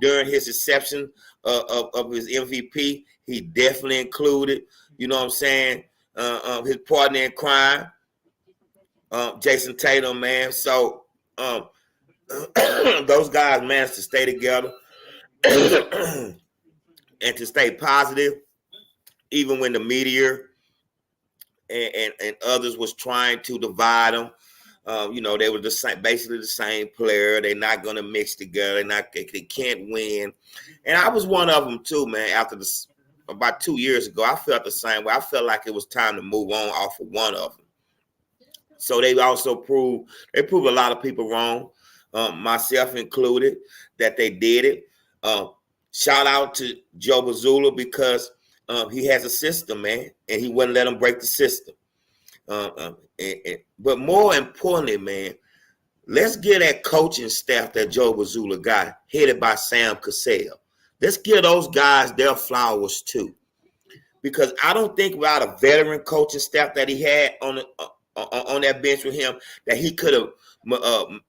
during his reception of his MVP. He definitely included, you know what I'm saying, his partner in crime, Jason Tatum, man. So those guys managed to stay together and to stay positive, even when the media and others was trying to divide them. You know, they were the same, basically the same player. They're not going to mix together. They can't win. And I was one of them too, man. After about 2 years ago, I felt the same way. I felt like it was time to move on off of one of them. So they also proved a lot of people wrong, myself included, that they did it. Shout out to Joe Mazzulla because he has a system, man, and he wouldn't let them break the system. But more importantly, man, let's get that coaching staff that Joe Mazzulla got, headed by Sam Cassell. Let's give those guys their flowers too, because I don't think without a veteran coaching staff that he had on that bench with him, that he could have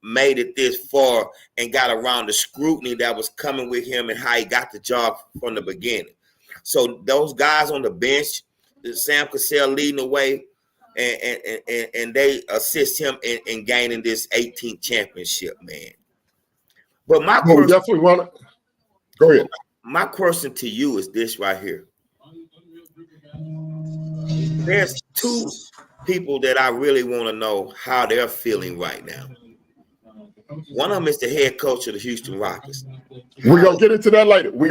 made it this far and got around the scrutiny that was coming with him and how he got the job from the beginning. So those guys on the bench, Sam Cassell leading the way, and they assist him in gaining this 18th championship, man. But we definitely want to go ahead. My question to you is this right here. There's two people that I really want to know how they're feeling right now. One of them is the head coach of the Houston Rockets. We're gonna get into that later. You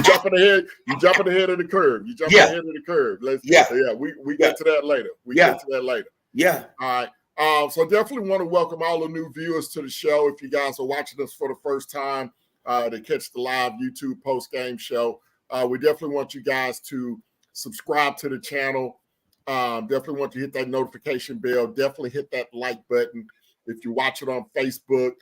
jumping ahead. You jumping ahead of the curve. Ahead of the curve. We get to that later. Get to that later. Yeah. All right. So definitely want to welcome all the new viewers to the show. If you guys are watching us for the first time to catch the live YouTube post-game show, we definitely want you guys to subscribe to the channel. Definitely want you to hit that notification bell. Definitely hit that like button. If you watch it on Facebook,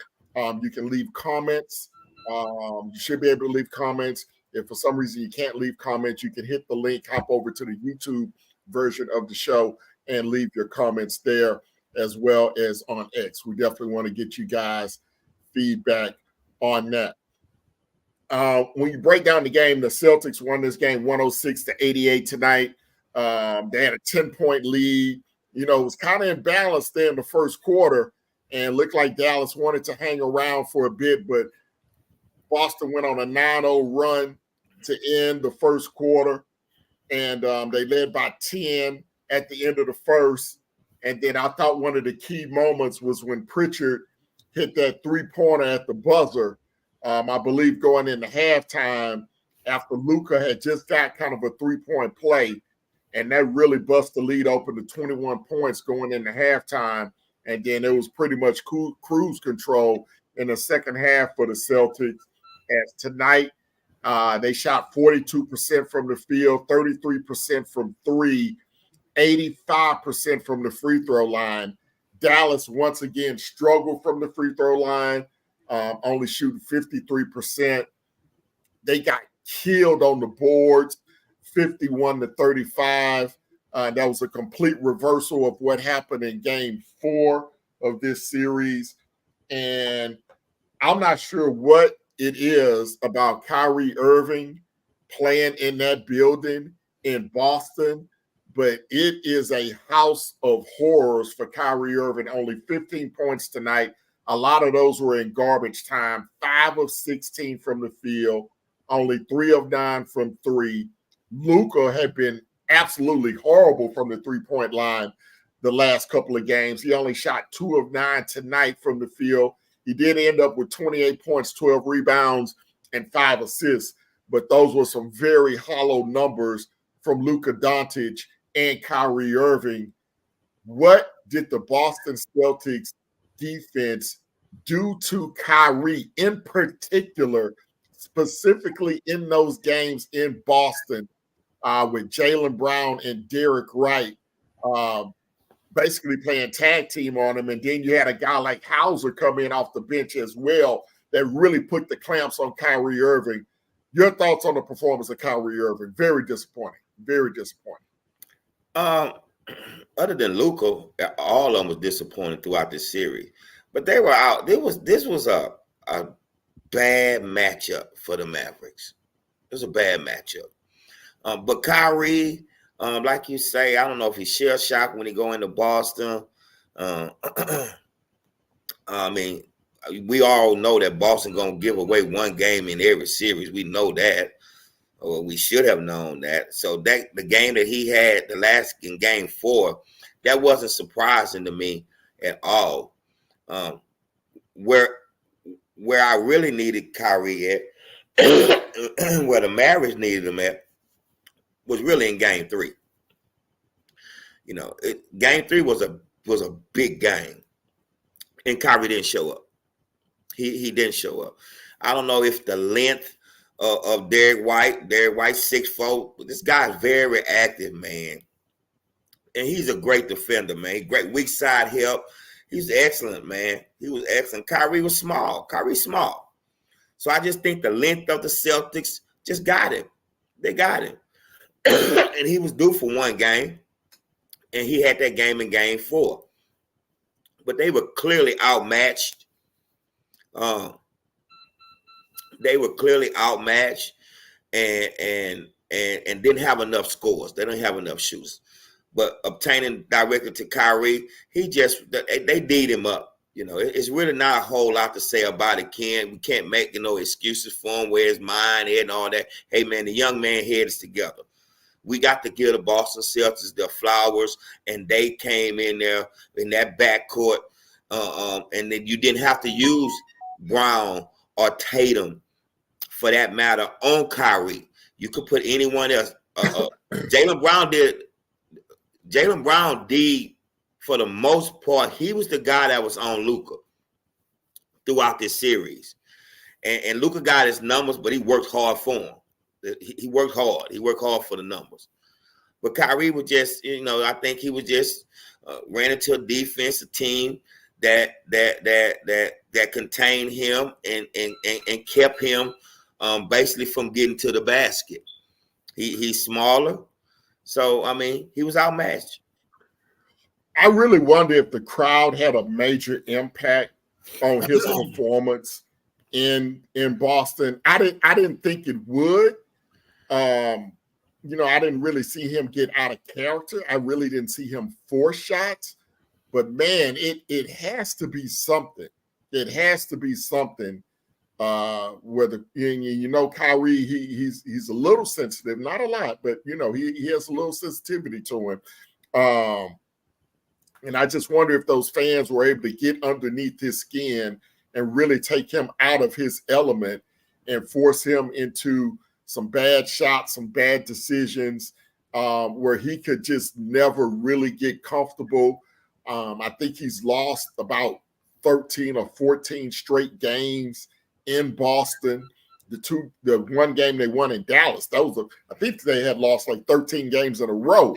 you can leave comments. You should be able to leave comments. If for some reason you can't leave comments, you can hit the link, hop over to the YouTube version of the show and leave your comments there, as well as on X. We definitely want to get you guys feedback on that. When you break down the game, the Celtics won this game 106-88 tonight. They had a 10-point lead. You know, it was kind of imbalanced there in the first quarter and looked like Dallas wanted to hang around for a bit, but Boston went on a 9-0 run to end the first quarter, and they led by 10 at the end of the first. And then I thought one of the key moments was when Pritchard hit that three-pointer at the buzzer, I believe going into halftime after Luka had just got kind of a three-point play, and that really bust the lead open to 21 points going into halftime. And then it was pretty much cruise control in the second half for the Celtics. As tonight, they shot 42% from the field, 33% from three, 85% from the free throw line. Dallas once again struggled from the free throw line, only shooting 53%. They got killed on the boards, 51-35. That was a complete reversal of what happened in game 4 of this series. And I'm not sure what it is about Kyrie Irving playing in that building in Boston, but it is a house of horrors for Kyrie Irving. Only 15 points tonight. A lot of those were in garbage time. 5 of 16 from the field, only 3 of 9 from three. Luka had been absolutely horrible from the three-point line the last couple of games. He only shot 2 of 9 tonight from the field. He did end up with 28 points, 12 rebounds, and 5 assists, but those were some very hollow numbers from Luka Doncic and Kyrie Irving. What did the Boston Celtics defense do to Kyrie in particular, specifically in those games in Boston with Jaylen Brown and Derek Wright basically playing tag team on him? And then you had a guy like Hauser come in off the bench as well that really put the clamps on Kyrie Irving. Your thoughts on the performance of Kyrie Irving? Very disappointing. Very disappointing. Other than Luka, all of them was disappointed throughout this series. But they were out. This was a bad matchup for the Mavericks. It was a bad matchup. But Kyrie, like you say, I don't know if he's shell shocked when he go into Boston. I mean, we all know that Boston gonna give away one game in every series. We know that. Or we should have known that. So that the game that he had, the last in game 4, that wasn't surprising to me at all. Where I really needed Kyrie at, where the Mavericks needed him at, was really in game 3. You know, game 3 was a big game, and Kyrie didn't show up. He didn't show up. I don't know if the length of Derek White 6'4", but this guy's very active, man, and he's a great defender, man. Great weak side help. He's excellent, man. He was excellent. Kyrie was small. Kyrie's small. So I just think the length of the Celtics just got him. They got him. And he was due for one game, and he had that game in game 4. But they were clearly outmatched. They were clearly outmatched and didn't have enough scores. They didn't have enough shoots. But obtaining directly to Kyrie, they beat him up. You know, it's really not a whole lot to say about it, Ken. We can't make excuses for him, where his mind is and all that. Hey, man, the young man head is together. We got to give the Boston Celtics their flowers, and they came in there in that backcourt, and then you didn't have to use Brown or Tatum, for that matter, on Kyrie. You could put anyone else. Jaylen Brown did, for the most part, he was the guy that was on Luka throughout this series. And Luka got his numbers, but he worked hard for him. He worked hard. He worked hard for the numbers. But Kyrie was just, I think he was just ran into a defensive team that contained him and kept him basically from getting to the basket. He's smaller. So, I mean, he was outmatched. I really wonder if the crowd had a major impact on his performance in Boston. I didn't think it would. I didn't really see him get out of character. I really didn't see him force shots. But man, it has to be something. It has to be something. Where Kyrie, he's a little sensitive, not a lot, but he has a little sensitivity to him. And I just wonder if those fans were able to get underneath his skin and really take him out of his element and force him into some bad shots, some bad decisions, where he could just never really get comfortable. I think he's lost about 13 or 14 straight games in Boston. The one game they won in Dallas, I think they had lost like 13 games in a row,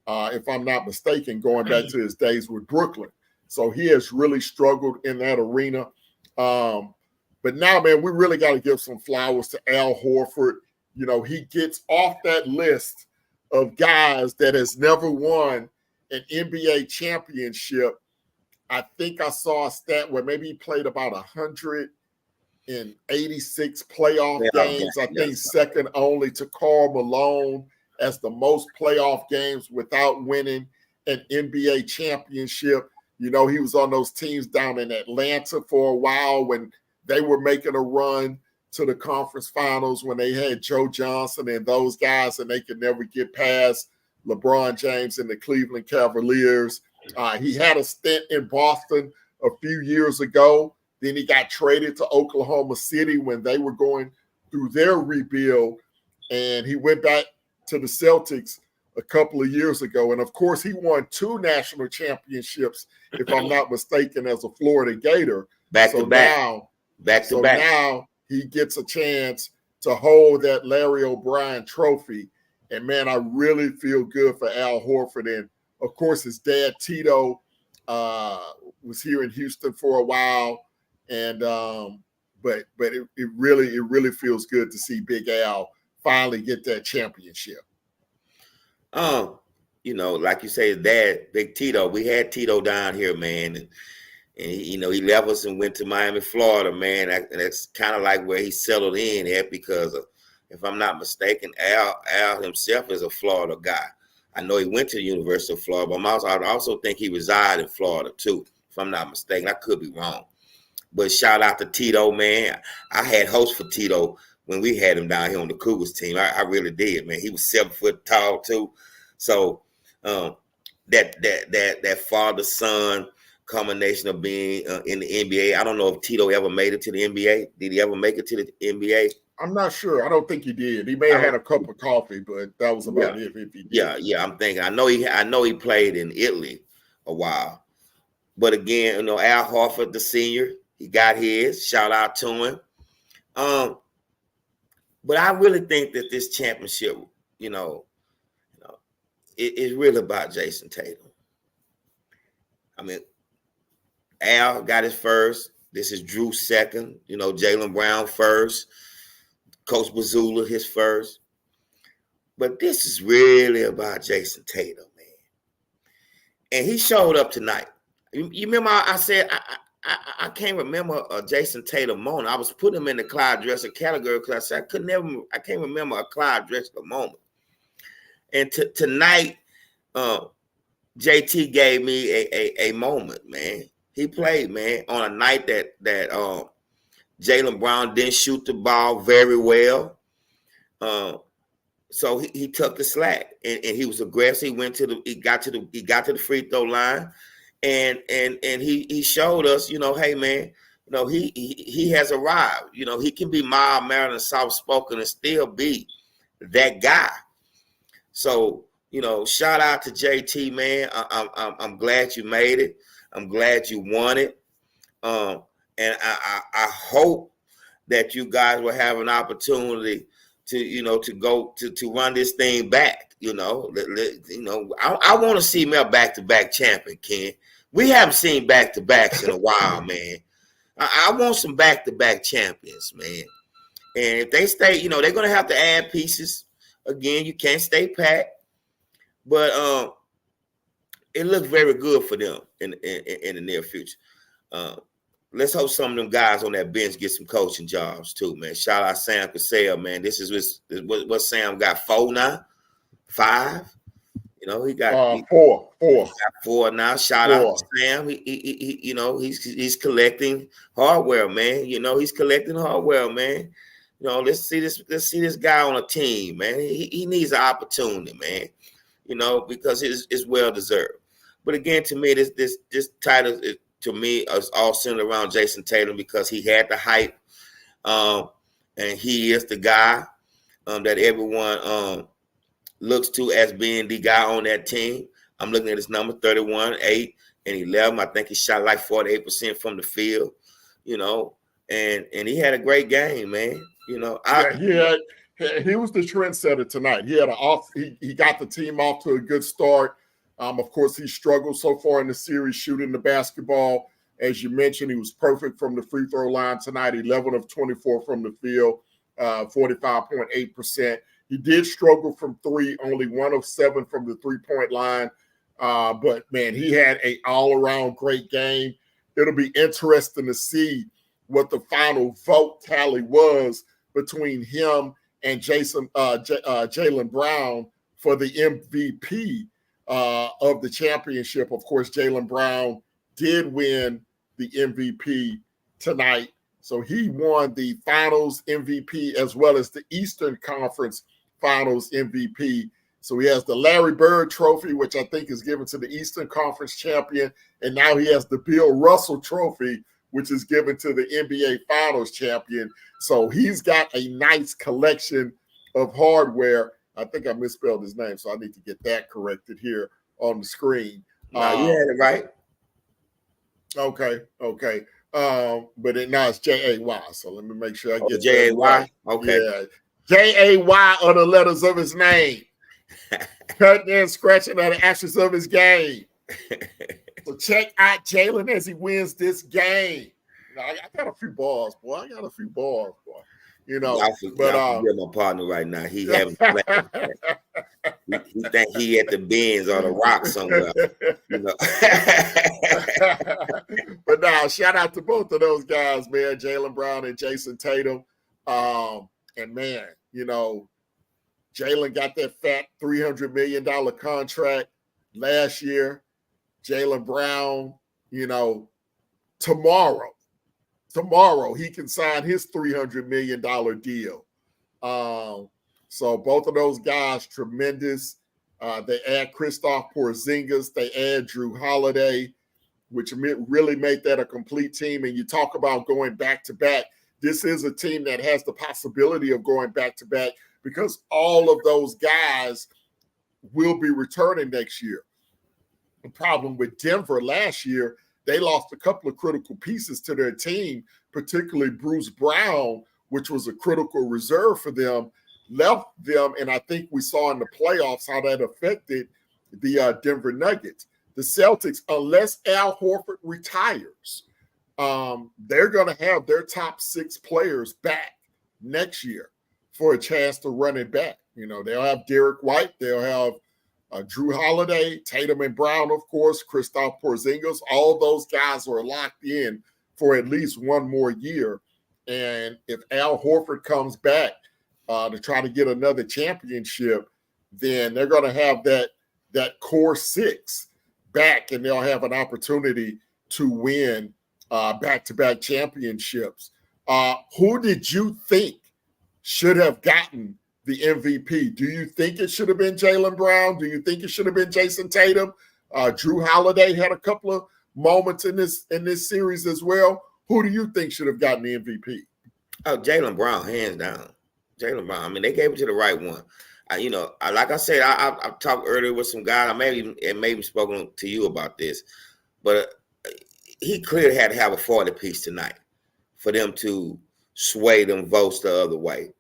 if I'm not mistaken, going back to his days with Brooklyn. So he has really struggled in that arena. But now, man, we really got to give some flowers to Al Horford. He gets off that list of guys that has never won an NBA championship. I think I saw a stat where maybe he played about 186 playoff games. I think second only to Karl Malone as the most playoff games without winning an NBA championship. He was on those teams down in Atlanta for a while when they were making a run to the conference finals, when they had Joe Johnson and those guys, and they could never get past LeBron James and the Cleveland Cavaliers. He had a stint in Boston a few years ago. Then he got traded to Oklahoma City when they were going through their rebuild, and he went back to the Celtics a couple of years ago. And, of course, he won 2 national championships, if I'm not mistaken, as a Florida Gator. Back to back. Now he gets a chance to hold that Larry O'Brien trophy. And, man, I really feel good for Al Horford. And, of course, his dad, Tito, was here in Houston for a while. And but it really feels good to see Big Al finally get that championship. Like you say, his dad, Big Tito. We had Tito down here, man. And And he left us and went to Miami, Florida, man. That's kind of like where he settled in at, because if I'm not mistaken, Al himself is a Florida guy. I know he went to the University of Florida, but I also think he resided in Florida too, if I'm not mistaken. I could be wrong. But shout out to Tito, man. I had hopes for Tito when we had him down here on the Cougars team. I really did, man. He was 7 foot tall too. So that father-son combination of being in the NBA. I don't know if Tito ever made it to the NBA. Did he ever make it to the NBA? I'm not sure. I don't think he did. He may have had a cup of coffee, but that was about it. If he did. Yeah. I'm thinking. I know he played in Italy a while. But again, Al Horford, the senior, he got his. Shout out to him. But I really think that this championship, it is really about Jason Tatum. I mean, Al got his first. This is Drew second. Jaylen Brown first. Coach Bazula his first. But this is really about Jason Tatum, man. And he showed up tonight. You remember I said I can't remember a Jason Tatum moment. I was putting him in the Clyde Drexler category because I said I can't remember a Clyde Drexler moment. And tonight, JT gave me a moment, man. He played, man, on a night that Jaylen Brown didn't shoot the ball very well. So he took the slack and he was aggressive. He got to the free throw line, and he showed us, hey man, he has arrived. He can be mild mannered and soft spoken and still be that guy. So shout out to JT, man. I'm glad you made it. I'm glad you won it. And I hope that you guys will have an opportunity to go to run this thing back. I want to see me a back-to-back champion, Ken. We haven't seen back-to-backs in a while, man. I want some back-to-back champions, man. And if they stay, they're going to have to add pieces. Again, you can't stay packed. But it looks very good for them in the near future. Let's hope some of them guys on that bench get some coaching jobs too, man. Shout out Sam Cassell, man. This is what Sam got, 4 now, 5. He got 4. He got 4 now. Shout out to Sam. He's collecting hardware, man. He's collecting hardware, man. Let's see this guy on a team, man. He needs an opportunity, man. Because it's well deserved. But again, to me, this title to me is all centered around Jason Tatum because he had the hype, and he is the guy that everyone looks to as being the guy on that team. I'm looking at his number 31, 8, and 11. I think he shot like 48% from the field. And he had a great game, man. He was the trendsetter tonight. He had he got the team off to a good start. Of course, he struggled so far in the series shooting the basketball. As you mentioned, he was perfect from the free throw line tonight, 11 of 24 from the field, 45.8%. He did struggle from 3, only 1 of 7 from the three-point line. But, man, he had an all-around great game. It'll be interesting to see what the final vote tally was between him and Jaylen Brown for the MVP of the championship. Of course, Jaylen Brown did win the MVP tonight. So he won the Finals MVP as well as the Eastern Conference Finals MVP. So he has the Larry Bird Trophy, which I think is given to the Eastern Conference champion. And now he has the Bill Russell Trophy, which is given to the NBA Finals champion. So he's got a nice collection of hardware. I think I misspelled his name, so I need to get that corrected here on the screen. You had it right. Okay. But now it's J-A-Y, so let me make sure I get J-A-Y? Right. Okay. Yeah. J-A-Y are the letters of his name. Cutting and scratching at the ashes of his game. So check out Jaylen as he wins this game. I got a few bars, boy. But I'm my partner right now. He having he think he at the Benz or the Rock somewhere. But now shout out to both of those guys, man, Jaylen Brown and Jason Tatum. And man, Jaylen got that fat $300 million contract last year. Jaylen Brown, tomorrow he can sign his $300 million deal. So both of those guys, tremendous. They add Kristaps Porzingis. They add Drew Holiday, which really made that a complete team. And you talk about going back-to-back. This is a team that has the possibility of going back-to-back because all of those guys will be returning next year. The problem with Denver last year, they lost a couple of critical pieces to their team, particularly Bruce Brown, which was a critical reserve for them, left them, and I think we saw in the playoffs how that affected the Denver Nuggets. The Celtics, unless Al Horford retires, they're going to have their top 6 players back next year for a chance to run it back. They'll have Derek White, they'll have Drew Holiday, Tatum and Brown, of course, Kristaps Porzingis. All those guys are locked in for at least one more year. And if Al Horford comes back to try to get another championship, then they're going to have that core 6 back, and they'll have an opportunity to win back-to-back championships. Who did you think should have gotten the MVP? Do you think it should have been Jaylen Brown? Do you think it should have been Jason Tatum? Drew Holiday had a couple of moments in this series as well. Who do you think should have gotten the MVP? Oh, Jaylen Brown, hands down. Jaylen Brown. I mean, they gave it to the right one. Like I said, I talked earlier with some guys. I maybe spoken to you about this, but he clearly had to have a 40 piece tonight for them to sway them votes the other way.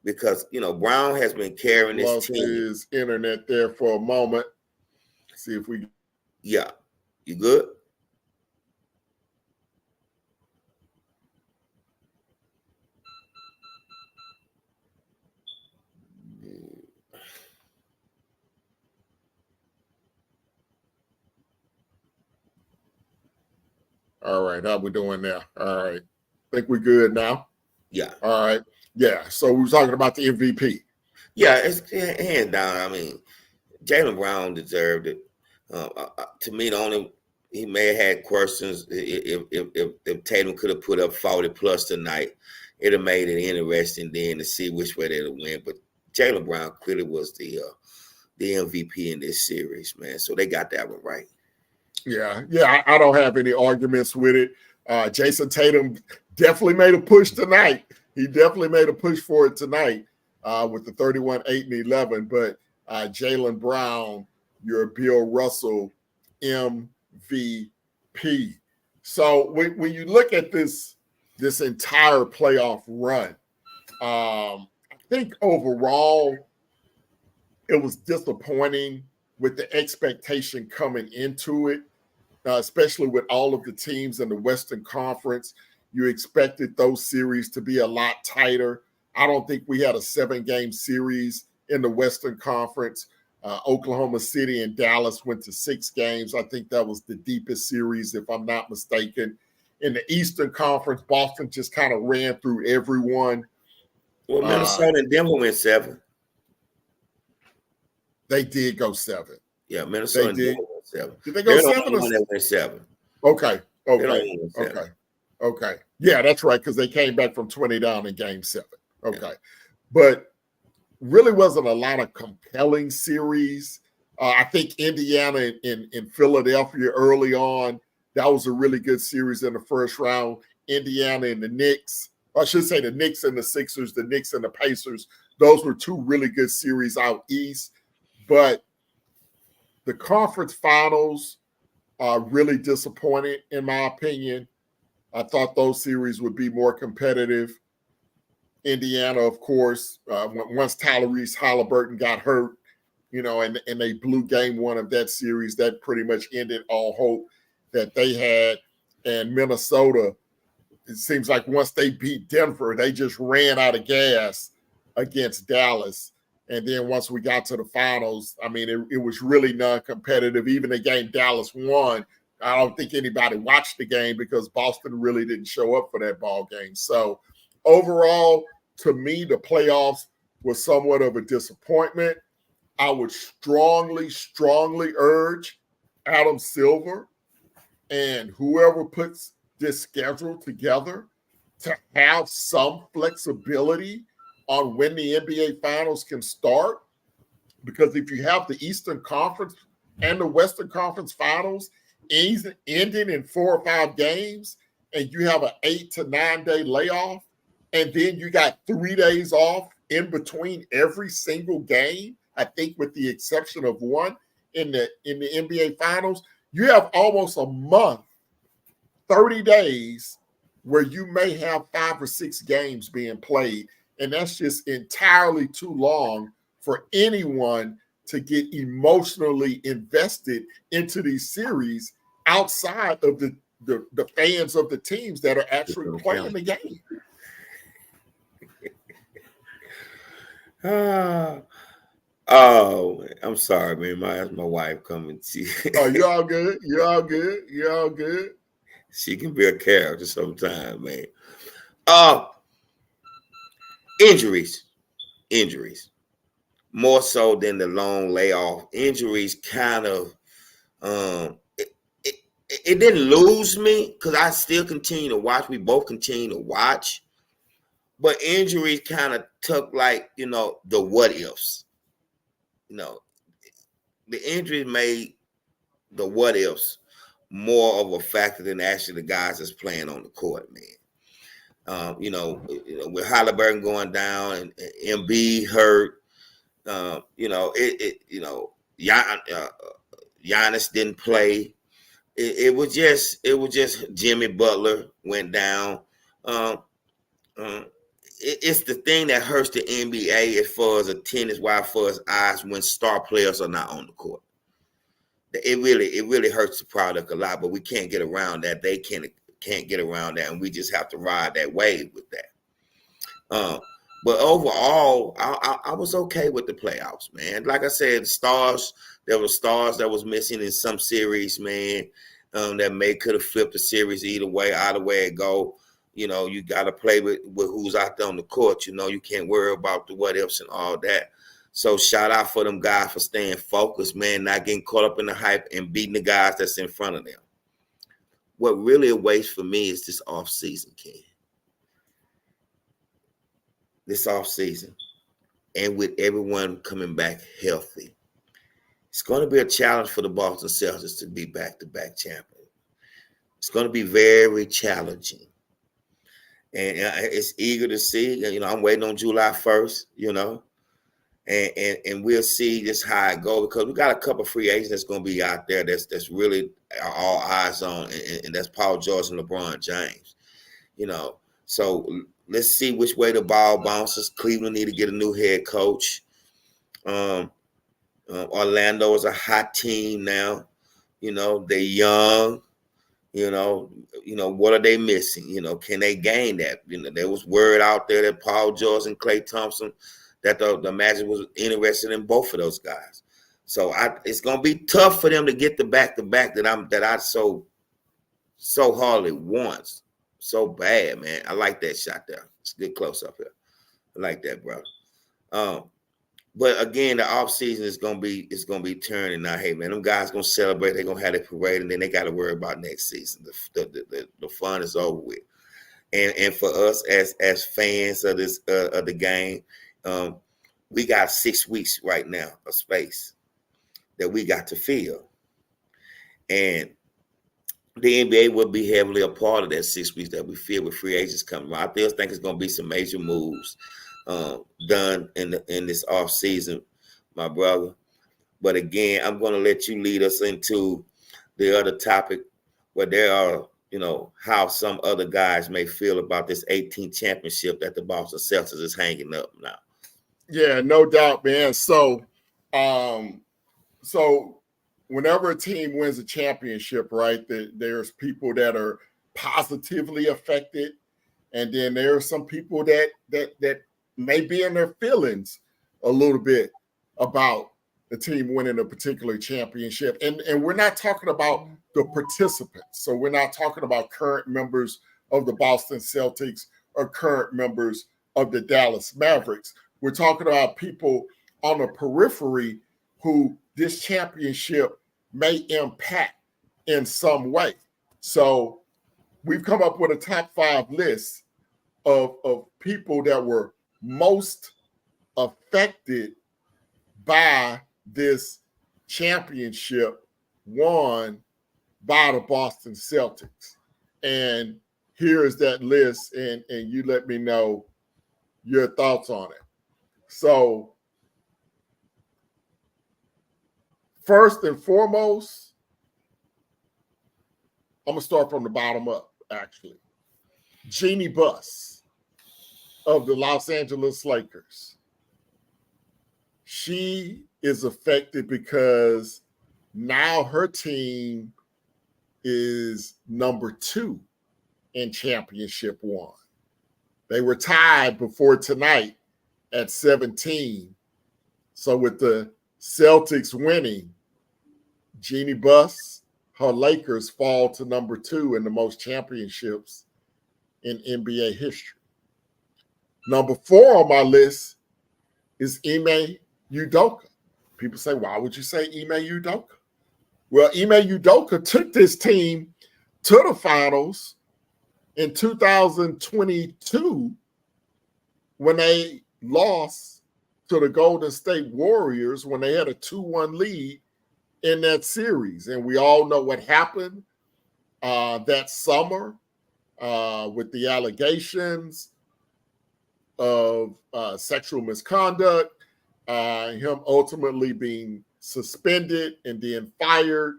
Because, Brown has been carrying this team. His internet there for a moment. See if we. Yeah. You good? All right. How we doing now? All right. Think we're good now? Yeah. All right. Yeah. So we were talking about the MVP. Yeah, it's hands down. I mean, Jaylen Brown deserved it. To me, he may have had questions if Tatum could have put up 40 plus tonight. It'd have made it interesting then to see which way they'd win. But Jaylen Brown clearly was the MVP in this series, man. So they got that one right. Yeah. I don't have any arguments with it. Jason Tatum definitely made a push tonight. He definitely made a push for it tonight with the 31, 8, and 11. But Jaylen Brown, your Bill Russell MVP. So when you look at this entire playoff run, I think overall it was disappointing with the expectation coming into it, especially with all of the teams in the Western Conference. You expected those series to be a lot tighter. I don't think we had a 7-game series in the Western Conference. Oklahoma City and Dallas went to 6 games. I think that was the deepest series, if I'm not mistaken. In the Eastern Conference, Boston just kind of ran through everyone. Well, Minnesota and Denver went 7. They did go 7. Yeah, Minnesota and Denver went 7. Did they go 7? They went 7. Okay. Yeah, that's right, because they came back from 20 down in game 7. Okay. Yeah. But really wasn't a lot of compelling series. I think Indiana and Philadelphia early on, that was a really good series in the first round. Indiana and the Knicks, or I should say the Knicks and the Sixers, the Knicks and the Pacers, those were 2 really good series out east. But the conference finals are really disappointing, in my opinion. I thought those series would be more competitive. Indiana, of course, once Tyrese Halliburton got hurt, and they blew game 1 of that series, that pretty much ended all hope that they had. And Minnesota, it seems like once they beat Denver, they just ran out of gas against Dallas. And then once we got to the finals, I mean, it was really non-competitive. Even the game Dallas won, I don't think anybody watched the game because Boston really didn't show up for that ball game. So overall, to me, the playoffs was somewhat of a disappointment. I would strongly urge Adam Silver and whoever puts this schedule together to have some flexibility on when the NBA Finals can start. Because if you have the Eastern Conference and the Western Conference Finals ending in 4 or 5 games, and you have an 8 to 9 day layoff, and then you got 3 days off in between every single game, I think with the exception of one in the NBA Finals, you have almost a month, 30 days, where you may have 5 or 6 games being played. And that's just entirely too long for anyone to get emotionally invested into these series outside of the fans of the teams that are actually playing the game. Oh, I'm sorry, man. My wife coming. Oh, you all good? You all good? You all good? She can be a character sometimes, man. Injuries. More so than the long layoff. Injuries kind of it didn't lose me because I still continue to watch. We both continue to watch. But injuries kind of took the what ifs. The injuries made the what ifs more of a factor than actually the guys that's playing on the court, man. With Halliburton going down and Embiid hurt, Giannis didn't play. It was just Jimmy Butler went down. It's the thing that hurts the NBA as far as attendance-wise, for as eyes when star players are not on the court. It really hurts the product a lot, but we can't get around that. They can't get around that, and we just have to ride that wave with that. But overall, I was okay with the playoffs, man. Like I said, there were stars that was missing in some series, man, that could have flipped the series either way it go. You got to play with who's out there on the court. You can't worry about the what ifs and all that. So shout out for them guys for staying focused, man, not getting caught up in the hype and beating the guys that's in front of them. What really awaits for me is this offseason, Ken. This offseason, and with everyone coming back healthy, it's going to be a challenge for the Boston Celtics to be back-to-back champions. It's going to be very challenging. And it's eager to see. I'm waiting on July 1st, and we'll see just how it goes, because we got a couple of free agents that's going to be out there that's really all eyes on, and that's Paul George and LeBron James. So let's see which way the ball bounces. Cleveland need to get a new head coach. Orlando is a hot team now. They're young. What are they missing? Can they gain that? There was word out there that Paul George and Klay Thompson, that the Magic was interested in both of those guys. So it's gonna be tough for them to get the back-to-back that I so hardly want, so bad, man. I like that shot there. It's a good close up here. I like that, bro. But again, the offseason is gonna be turning now. Hey, man, them guys gonna celebrate. They're gonna have their parade, and then they got to worry about next season. The fun is over with. And for us as fans of this of the game, we got 6 weeks right now of space that we got to fill, and the NBA will be heavily a part of that 6 weeks that we fill with free agents coming. I still think it's gonna be some major moves done in this off season, my brother. But again, I'm going to let you lead us into the other topic, where there are, how some other guys may feel about this 18th championship that the Boston Celtics is hanging up now. Yeah, no doubt, man. So whenever a team wins a championship, right, there's people that are positively affected, and then there are some people that may be in their feelings a little bit about the team winning a particular championship. And we're not talking about the participants. So we're not talking about current members of the Boston Celtics or current members of the Dallas Mavericks. We're talking about people on the periphery who this championship may impact in some way. So we've come up with a top 5 list of people that were most affected by this championship won by the Boston Celtics. And here is that list, and you let me know your thoughts on it. So first and foremost, I'm going to start from the bottom up, actually. Jeannie Buss of the Los Angeles Lakers. She is affected because now her team is number 2 in championship 1. They were tied before tonight at 17. So with the Celtics winning, Jeannie Buss, her Lakers fall to number 2 in the most championships in NBA history. Number 4 on my list is Ime Udoka. People say, why would you say Ime Udoka? Well, Ime Udoka took this team to the finals in 2022 when they lost to the Golden State Warriors when they had a 2-1 lead in that series. And we all know what happened that summer with the allegations of sexual misconduct, him ultimately being suspended and then fired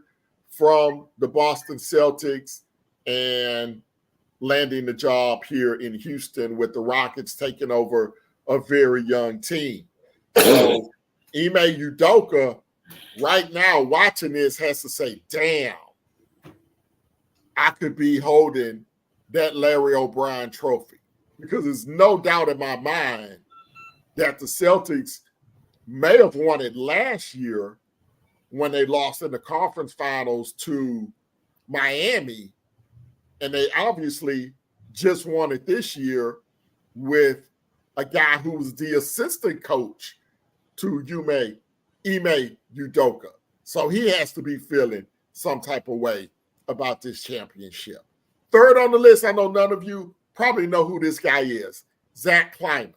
from the Boston Celtics and landing the job here in Houston with the Rockets taking over a very young team. So Ime Udoka right now watching this has to say, damn, I could be holding that Larry O'Brien trophy, because there's no doubt in my mind that the Celtics may have won it last year when they lost in the conference finals to Miami, and they obviously just won it this year with a guy who was the assistant coach to Ime Udoka. So he has to be feeling some type of way about this championship. Third on the list, I know none of you probably know who this guy is, Zach Kleiman.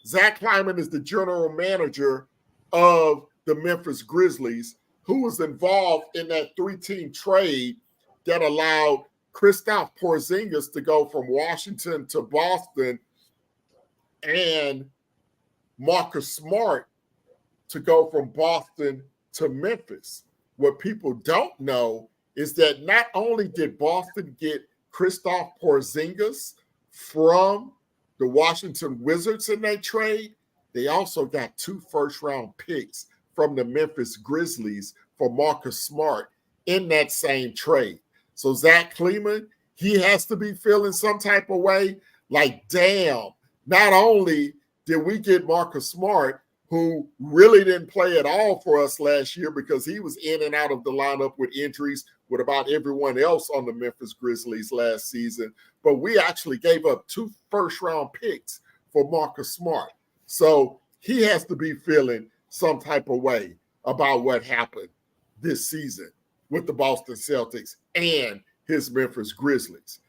Zach Kleiman is the general manager of the Memphis Grizzlies, who was involved in that 3-team trade that allowed Kristaps Porzingis to go from Washington to Boston and Marcus Smart to go from Boston to Memphis. What people don't know is that not only did Boston get Kristaps Porzingis from the Washington Wizards in that trade, they also got 2 first-round picks from the Memphis Grizzlies for Marcus Smart in that same trade. So Zach Kleiman, he has to be feeling some type of way like, damn, not only did we get Marcus Smart, who really didn't play at all for us last year because he was in and out of the lineup with injuries with about everyone else on the Memphis Grizzlies last season, but we actually gave up 2 first-round picks for Marcus Smart. So he has to be feeling some type of way about what happened this season with the Boston Celtics and his Memphis Grizzlies.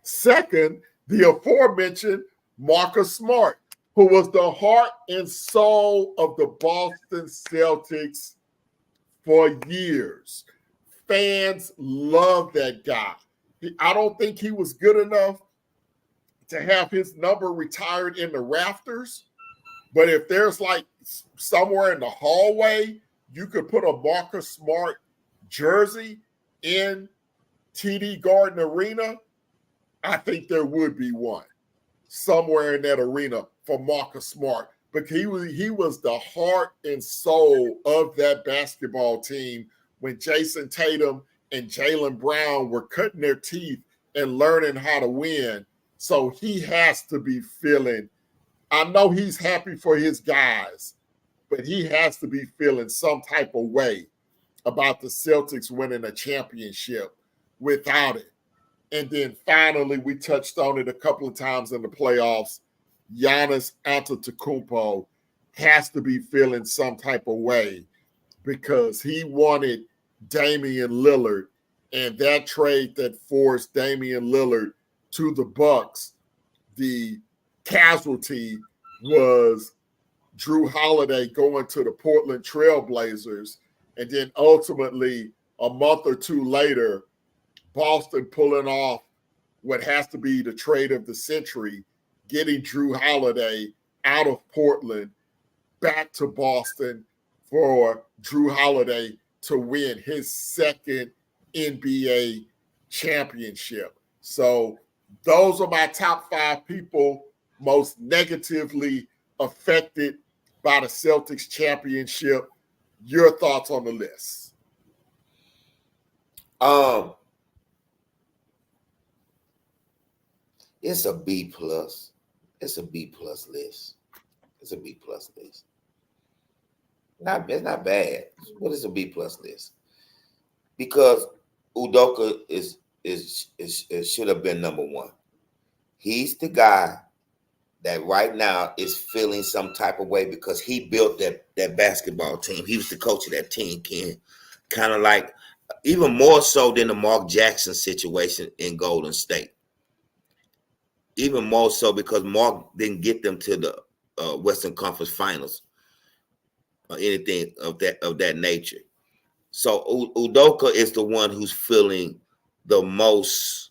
Second, the aforementioned Marcus Smart, who was the heart and soul of the Boston Celtics for years. Fans love that guy. I don't think he was good enough to have his number retired in the rafters, but if there's like somewhere in the hallway, you could put a Marcus Smart jersey in TD Garden Arena, I think there would be one somewhere in that arena for Marcus Smart, but he was the heart and soul of that basketball team when Jason Tatum and Jaylen Brown were cutting their teeth and learning how to win. So he has to be feeling, I know he's happy for his guys, but he has to be feeling some type of way about the Celtics winning a championship without it. And then finally, we touched on it a couple of times in the playoffs. Giannis Antetokounmpo has to be feeling some type of way because he wanted Damian Lillard, and that trade that forced Damian Lillard to the Bucks, the casualty was Drew Holiday going to the Portland Trail Blazers, and then ultimately a month or two later, Boston pulling off what has to be the trade of the century, getting Drew Holiday out of Portland back to Boston for Drew Holiday to win his second NBA championship. So those are my top 5 people most negatively affected by the Celtics championship. Your thoughts on the list? It's a B plus. It's a B plus list. It's a B plus list. It's not bad, but it's a B plus list because Udoka is should have been number 1. He's the guy that right now is feeling some type of way because he built that basketball team. He was the coach of that team, Ken. Kind of like even more so than the Mark Jackson situation in Golden State. Even more so because Mark didn't get them to the Western Conference Finals or anything of that nature. So Udoka is the one who's feeling the most.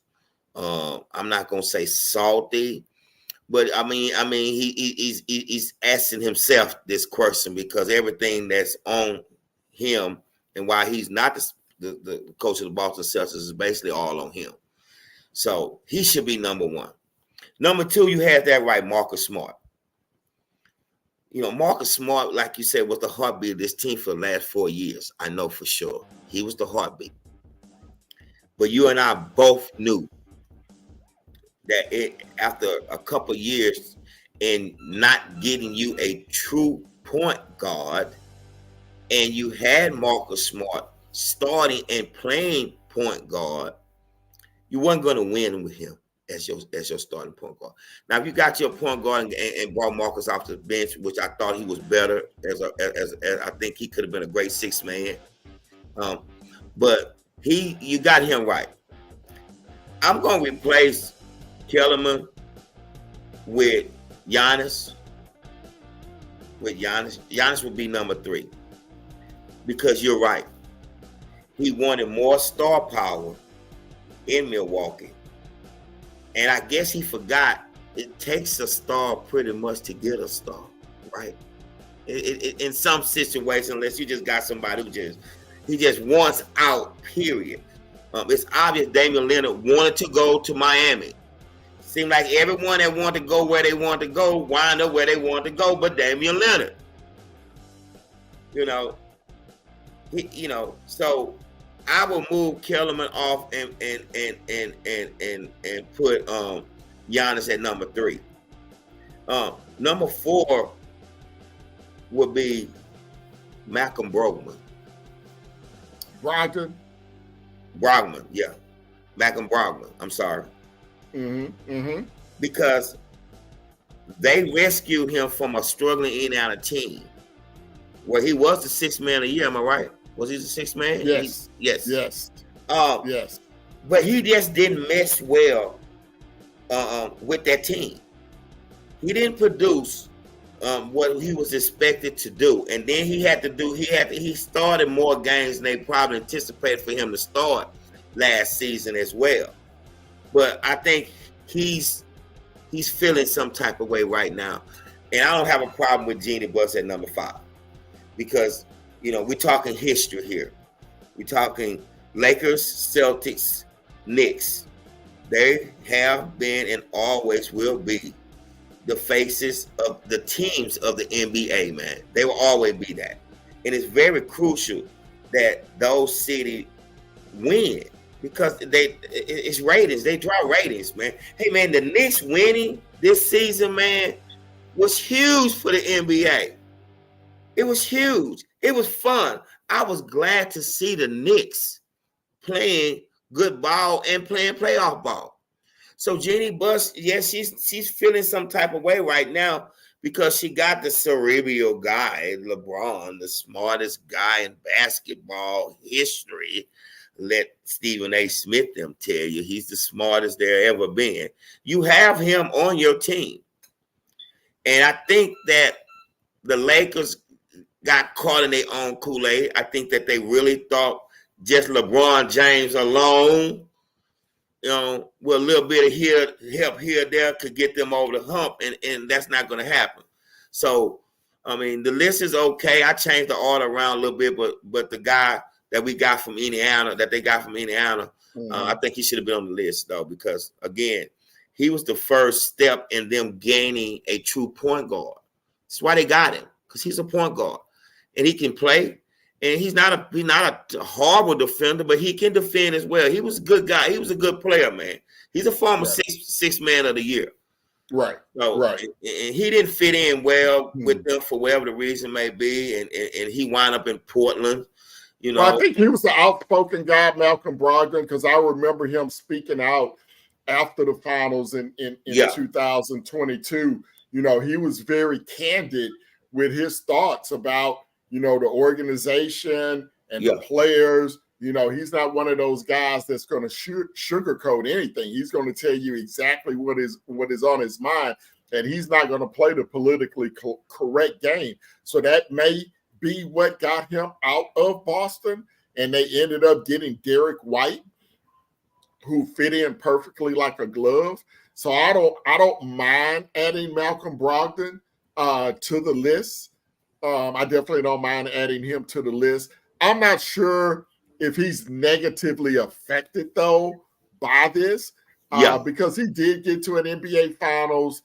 I'm not gonna say salty, but I mean he's asking himself this question because everything that's on him and why he's not the coach of the Boston Celtics is basically all on him. So he should be number 1. Number 2, you had that right, Marcus Smart. You know, Marcus Smart, like you said, was the heartbeat of this team for the last 4 years. I know for sure. He was the heartbeat. But you and I both knew that after a couple years and not getting you a true point guard, and you had Marcus Smart starting and playing point guard, you weren't going to win with him as your starting point guard. Now, if you got your point guard and brought Marcus off the bench, which I thought he was better, as I think he could have been a great 6th man. But you got him right. I'm going to replace Kellerman with Giannis. Giannis would be number 3 because you're right. He wanted more star power in Milwaukee. And I guess he forgot it takes a star pretty much to get a star, right? In some situations, unless you just got somebody who just wants out, period. It's obvious Damian Lillard wanted to go to Miami. Seemed like everyone that wanted to go where they wanted to go wind up where they wanted to go, but Damian Lillard. So I will move Kellerman off and put Giannis at number 3. Number 4 would be Malcolm Brogdon. Brogdon, yeah. Malcolm Brogdon. I'm sorry. Because they rescued him from a struggling Indiana team where he was the 6th man of the year. Am I right? Was he the 6th man? Yes. Yes. Yes. But he just didn't mesh well with that team. He didn't produce what he was expected to do, and then he started more games than they probably anticipated for him to start last season as well. But I think he's feeling some type of way right now, and I don't have a problem with Jeannie Buss at number 5 because we're talking history here. We're talking Lakers, Celtics, Knicks. They have been and always will be the faces of the teams of the NBA, man. They will always be that. And it's very crucial that those cities win because it's ratings. They draw ratings, man. Hey, man, the Knicks winning this season, man, was huge for the NBA. It was huge. It was fun. I was glad to see the Knicks playing good ball and playing playoff ball. So Jeannie Buss, yes, she's feeling some type of way right now because she got the cerebral guy, LeBron, the smartest guy in basketball history. Let Stephen A. Smith them tell you he's the smartest there ever been. You have him on your team. And I think that the Lakers got caught in their own Kool-Aid. I think that they really thought just LeBron James alone, with a little bit of help here or there could get them over the hump, and that's not going to happen. So, I mean, the list is okay. I changed the order around a little bit, but the guy that they got from Indiana, I think he should have been on the list, though, because, again, he was the first step in them gaining a true point guard. That's why they got him, because he's a point guard, and he can play. And he's not a horrible defender, but he can defend as well. He was a good guy. He was a good player, man. He's a former six man of the year. Right. So, right. And he didn't fit in well with them for whatever the reason may be. And he wound up in Portland. Well, I think he was the outspoken guy, Malcolm Brogdon, because I remember him speaking out after the finals in 2022. He was very candid with his thoughts about the organization and the players. He's not one of those guys that's going to sugarcoat anything. He's going to tell you exactly what is on his mind, and he's not going to play the politically correct game. So that may be what got him out of Boston, and they ended up getting Derek White, who fit in perfectly like a glove. So I don't mind adding Malcolm Brogdon to the list. I definitely don't mind adding him to the list. I'm not sure if he's negatively affected, though, by this, because he did get to an NBA Finals.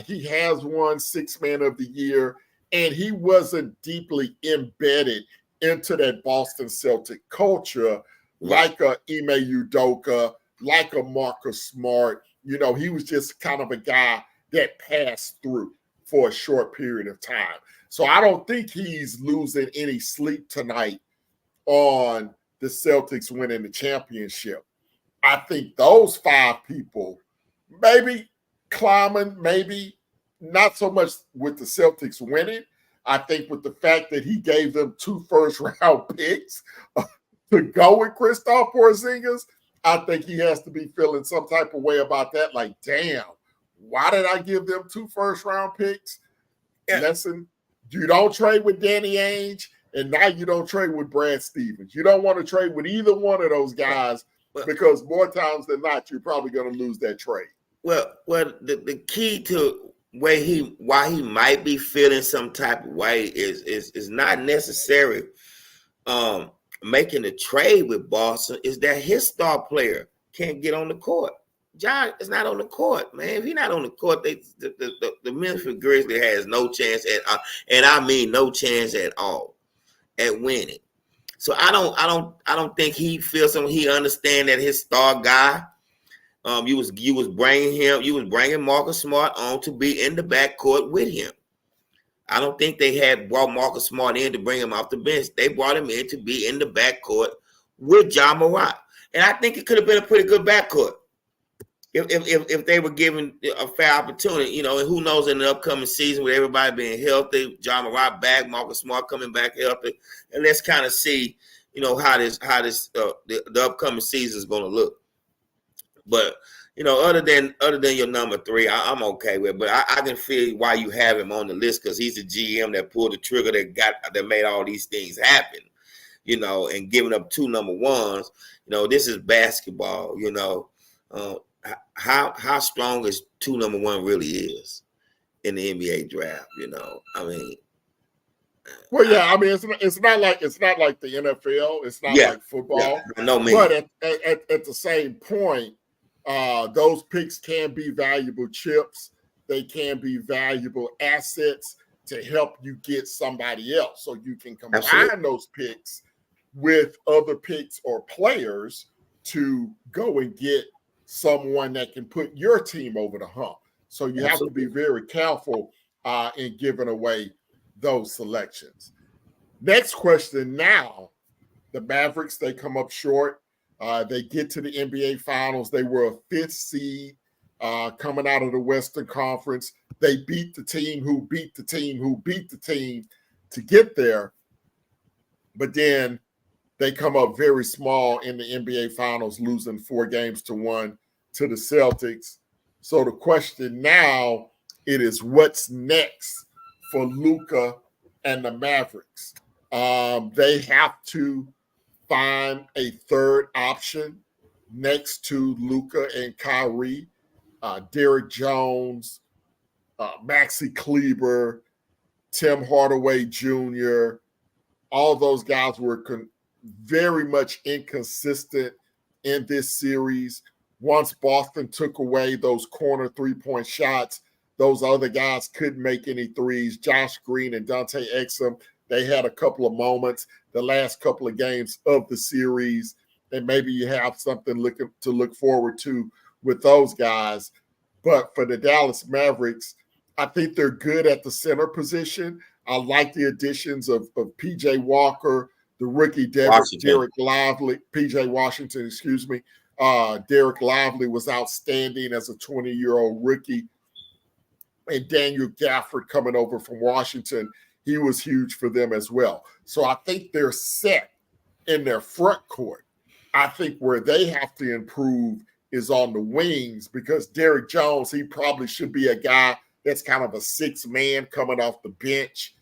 He has won Sixth Man of the Year, and he wasn't deeply embedded into that Boston Celtic culture like a Ime Udoka, like a Marcus Smart. He was just kind of a guy that passed through for a short period of time. So I don't think he's losing any sleep tonight on the Celtics winning the championship. I think those five people, maybe Kleiman, maybe not so much with the Celtics winning. I think with the fact that he gave them 2 first-round picks to go with Kristaps Porzingis, I think he has to be feeling some type of way about that. Like, damn, why did I give them 2 first-round picks? Listen, you don't trade with Danny Ainge, and now you don't trade with Brad Stevens. You don't want to trade with either one of those guys because more times than not, you're probably going to lose that trade. Well, the key to why he might be feeling some type of way is not necessary making a trade with Boston, is that his star player can't get on the court. John is not on the court, man. If he's not on the court, the Memphis Grizzlies has no chance and I mean no chance at all at winning. So I don't think he feels something. He understands that his star guy, you was bringing Marcus Smart on to be in the backcourt with him. I don't think they had brought Marcus Smart in to bring him off the bench. They brought him in to be in the backcourt with Ja Morant, and I think it could have been a pretty good backcourt if they were given a fair opportunity, and who knows in the upcoming season with everybody being healthy, Ja Morant back, Marcus Smart coming back healthy, and let's kind of see, how this the upcoming season is going to look. But other than your number 3, I'm okay with it. But I can feel why you have him on the list, because he's the GM that pulled the trigger that made all these things happen, and giving up 2 number 1s. This is basketball. How strong is 2 number 1 really is in the NBA draft. I mean. Well, yeah, I mean it's not like the NFL. It's not like football. Yeah, no, but at the same point, those picks can be valuable chips. They can be valuable assets to help you get somebody else. So you can combine those picks with other picks or players to go and get someone that can put your team over the hump. So you have to be very careful in giving away those selections. Next question now. The Mavericks, they come up short. They get to the NBA Finals. They were a fifth seed coming out of the Western Conference. They beat the team who beat the team who beat the team to get there. But then they come up very small in the NBA Finals, losing 4-1 to the Celtics. So the question now, it is what's next for Luka and the Mavericks. They have to find a third option next to Luka and Kyrie, Derrick Jones, Maxi Kleber, Tim Hardaway Jr. All those guys were very much inconsistent in this series. Once Boston took away those corner three-point shots, those other guys couldn't make any threes. Josh Green and Dante Exum, they had a couple of moments the last couple of games of the series, and maybe you have something to look forward to with those guys. But for the Dallas Mavericks, I think they're good at the center position. I like the additions of P.J. Walker, the rookie Derek Lively, P.J. Washington, excuse me. Derek Lively was outstanding as a 20-year-old rookie. And Daniel Gafford coming over from Washington, he was huge for them as well. So I think they're set in their front court. I think where they have to improve is on the wings, because Derrick Jones, he probably should be a guy that's kind of a sixth man coming off the bench.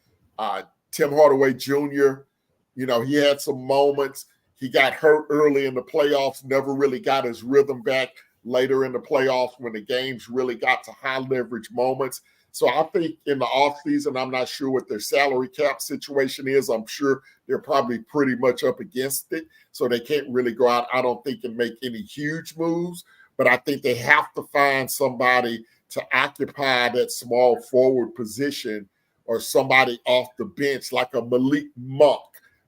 Tim Hardaway Jr., he had some moments. He got hurt early in the playoffs, never really got his rhythm back later in the playoffs when the games really got to high leverage moments. So I think in the offseason, I'm not sure what their salary cap situation is. I'm sure they're probably pretty much up against it. So they can't really go out, I don't think, and make any huge moves. But I think they have to find somebody to occupy that small forward position, or somebody off the bench like a Malik Monk.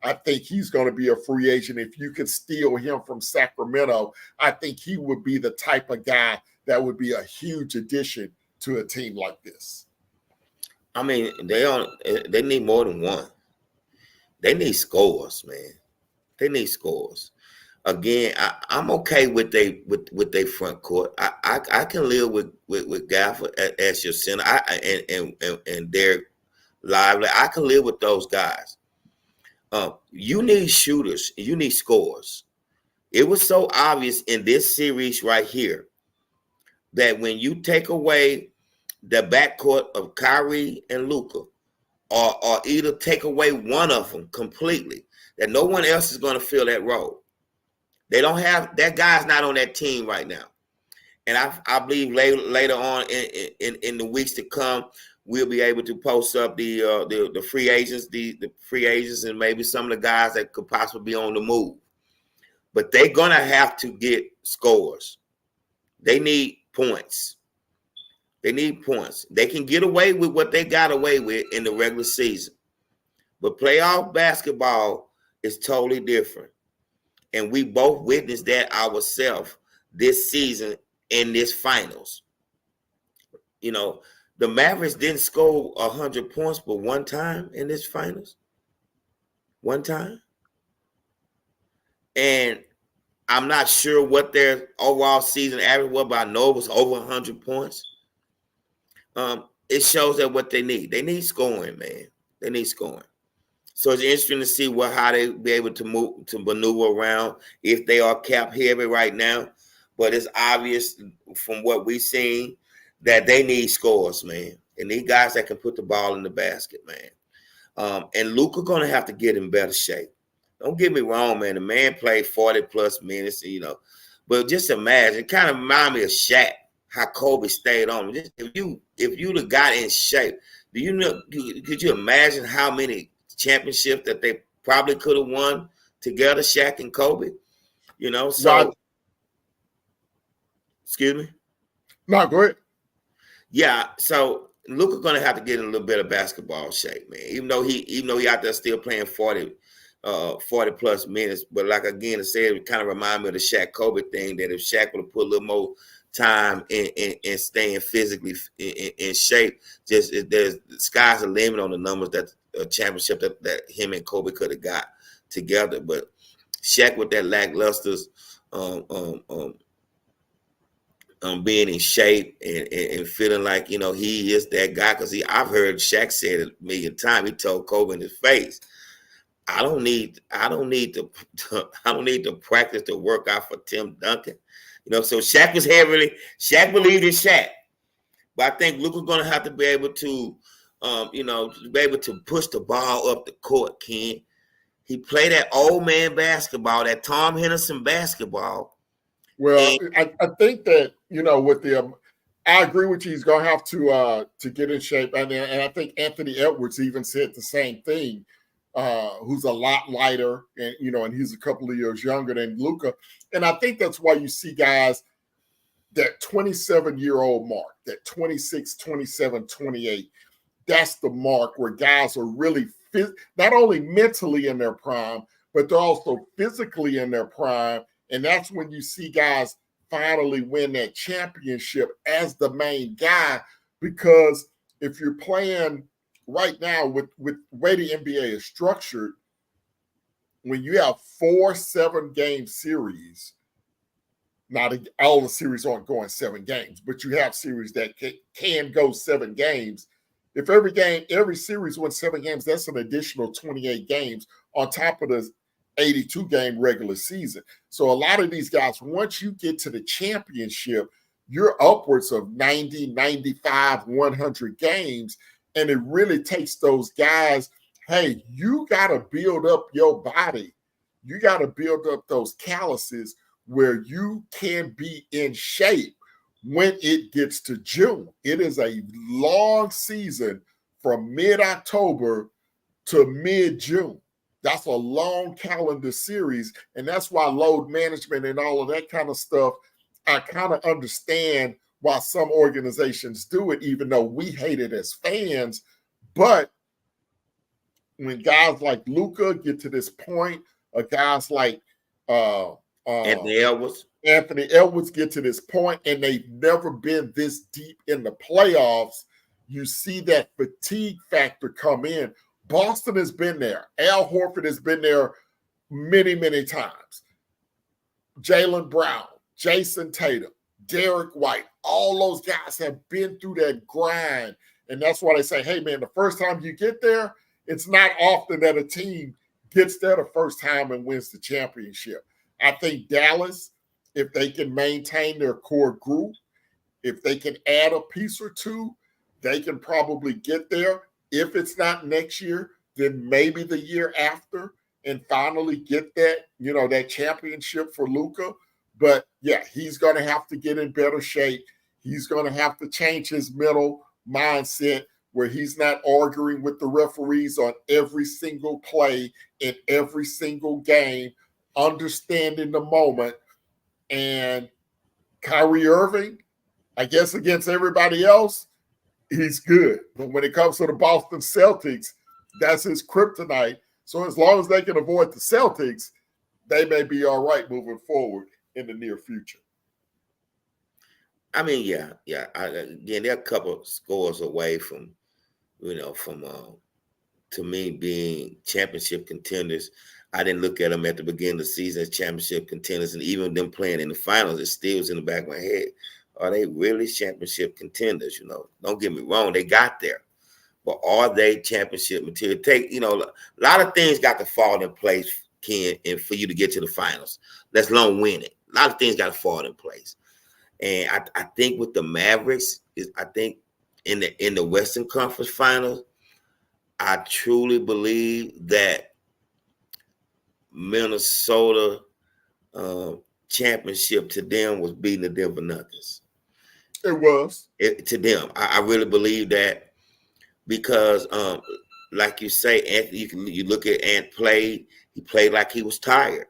I think he's going to be a free agent. If you could steal him from Sacramento, I think he would be the type of guy that would be a huge addition to a team like this. I mean, they need more than one. They need scores, man. They need scores. Again, I'm okay with they front court. I can live with Gafford as your center. And Derek Lively. I can live with those guys. You need shooters. You need scores. It was so obvious in this series right here that when you take away the backcourt of Kyrie and Luka, or either take away one of them completely, that no one else is going to fill that role. They don't have that guy's not on that team right now, and I believe later on in the weeks to come, we'll be able to post up the free agents, the free agents, and maybe some of the guys that could possibly be on the move. But they're gonna have to get scores. They need points. They need points. They can get away with what they got away with in the regular season, but playoff basketball is totally different. And we both witnessed that ourselves this season in this finals. The Mavericks didn't score 100 points but one time in this finals. One time. And I'm not sure what their overall season average was, but I know it was over 100 points. It shows that what they need. They need scoring, man. They need scoring. So it's interesting to see how they be able to maneuver around if they are cap heavy right now. But it's obvious from what we've seen that they need scores, man. And need guys that can put the ball in the basket, man. And Luka gonna have to get in better shape. Don't get me wrong, man. The man played 40+ minutes, But just imagine, it kind of remind me of Shaq, how Kobe stayed on. If you'd have got in shape, could you imagine how many championships that they probably could have won together, Shaq and Kobe? Excuse me? No, go ahead. Yeah, so Luka gonna have to get in a little bit of basketball shape, man. Even though he out there still playing 40+ minutes, but like again I said, it kind of remind me of the Shaq Kobe thing, that if Shaq would have put a little more time in staying physically in shape, the sky's the limit on the numbers that a championship that him and Kobe could have got together. But Shaq with that lackluster, being in shape and feeling like, you know, he is that guy. Because I've heard Shaq say it a million times. He told Kobe in his face, I don't need to practice to work out for Tim Duncan. You know, so Shaq believed in Shaq. But I think Luka's gonna have to be able to be able to push the ball up the court, Ken. He played that old man basketball, that Tom Henderson basketball. Well, I think that, you know, with the I agree with you. He's going to have to get in shape, and I think Anthony Edwards even said the same thing. Who's a lot lighter, and you know, and he's a couple of years younger than Luka, and I think that's why you see guys that 27-year-old mark, that 26, 27, 28. That's the mark where guys are really not only mentally in their prime, but they're also physically in their prime, and that's when you see guys finally win that championship as the main guy. Because if you're playing right now with way the NBA is structured, when you have 4 7-game series, not all the series aren't going 7 games, but you have series that can go 7 games. If every series wins 7 games, that's an additional 28 games on top of the 82-game regular season. So a lot of these guys, once you get to the championship, you're upwards of 90, 95, 100 games. And it really takes those guys, hey, you got to build up your body. You got to build up those calluses where you can be in shape when it gets to June. It is a long season from mid-October to mid-June. That's a long calendar series, and that's why load management and all of that kind of stuff, I kind of understand why some organizations do it, even though we hate it as fans. But when guys like Luka get to this point, or guys like Anthony Edwards get to this point, and they've never been this deep in the playoffs, you see that fatigue factor come in. Boston has been there. Al Horford has been there many, many times. Jaylen Brown, Jason Tatum, Derek White, all those guys have been through that grind. And that's why they say, hey, man, the first time you get there, it's not often that a team gets there the first time and wins the championship. I think Dallas, if they can maintain their core group, if they can add a piece or two, they can probably get there. If it's not next year, then maybe the year after, and finally get that, you know, that championship for Luka. But yeah, he's going to have to get in better shape. He's going to have to change his mental mindset where he's not arguing with the referees on every single play in every single game, understanding the moment. And Kyrie Irving, I guess against everybody else, he's good. But when it comes to the Boston Celtics, that's his kryptonite. So as long as they can avoid the Celtics, they may be all right moving forward in the near future. I mean, yeah. Again, they're a couple scores away from to me being championship contenders. I didn't look at them at the beginning of the season as championship contenders, and even them playing in the finals, it still was in the back of my head. Are they really championship contenders? You know, don't get me wrong, they got there. But are they championship material? A lot of things got to fall in place, Ken, and for you to get to the finals, let alone win it. A lot of things got to fall in place. And I think with the Mavericks, I think in the Western Conference Finals, I truly believe that Minnesota championship to them was beating the Denver Nuggets. It was. To them. I really believe that because, like you say, Anthony, you look at Ant played. He played like he was tired.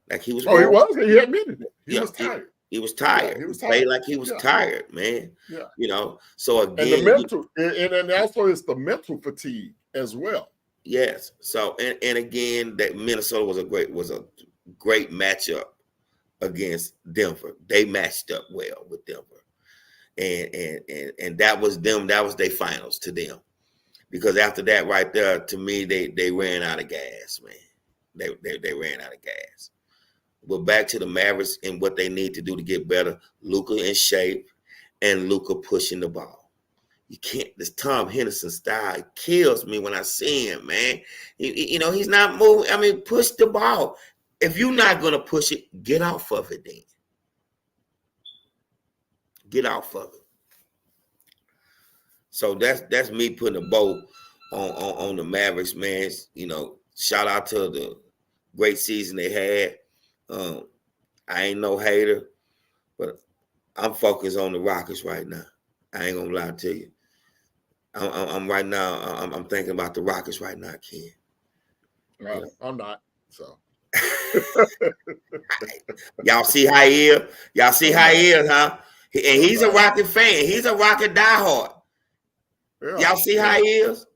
Like he was. Oh, he was? He admitted it. He was tired. He was tired. Yeah, he was tired. Played tired. like he was tired, man. Yeah. You know, so again. And the mental, and also it's the mental fatigue as well. Yes. So, and again, that Minnesota was a great matchup against Denver. They matched up well with Denver. And that was them. That was their finals to them. because after that right there, to me, they ran out of gas, man. They ran out of gas. But back to the Mavericks and what they need to do to get better. Luka in shape and Luka pushing the ball. You can't. This Tom Henderson style kills me when I see him, man. He's not moving. I mean, push the ball. If you're not gonna push it, get off of it. Then get off of it. So that's me putting a bow on the Mavericks, man. Shout out to the great season they had. I ain't no hater, but I'm focused on the Rockets right now. I ain't gonna lie to you. I'm right now. I'm thinking about the Rockets right now, Ken. Right. I'm not. So y'all see how he is. Y'all see how he is, huh? And he's a Rocket fan. He's a Rocket diehard. Yeah. Y'all see how he is.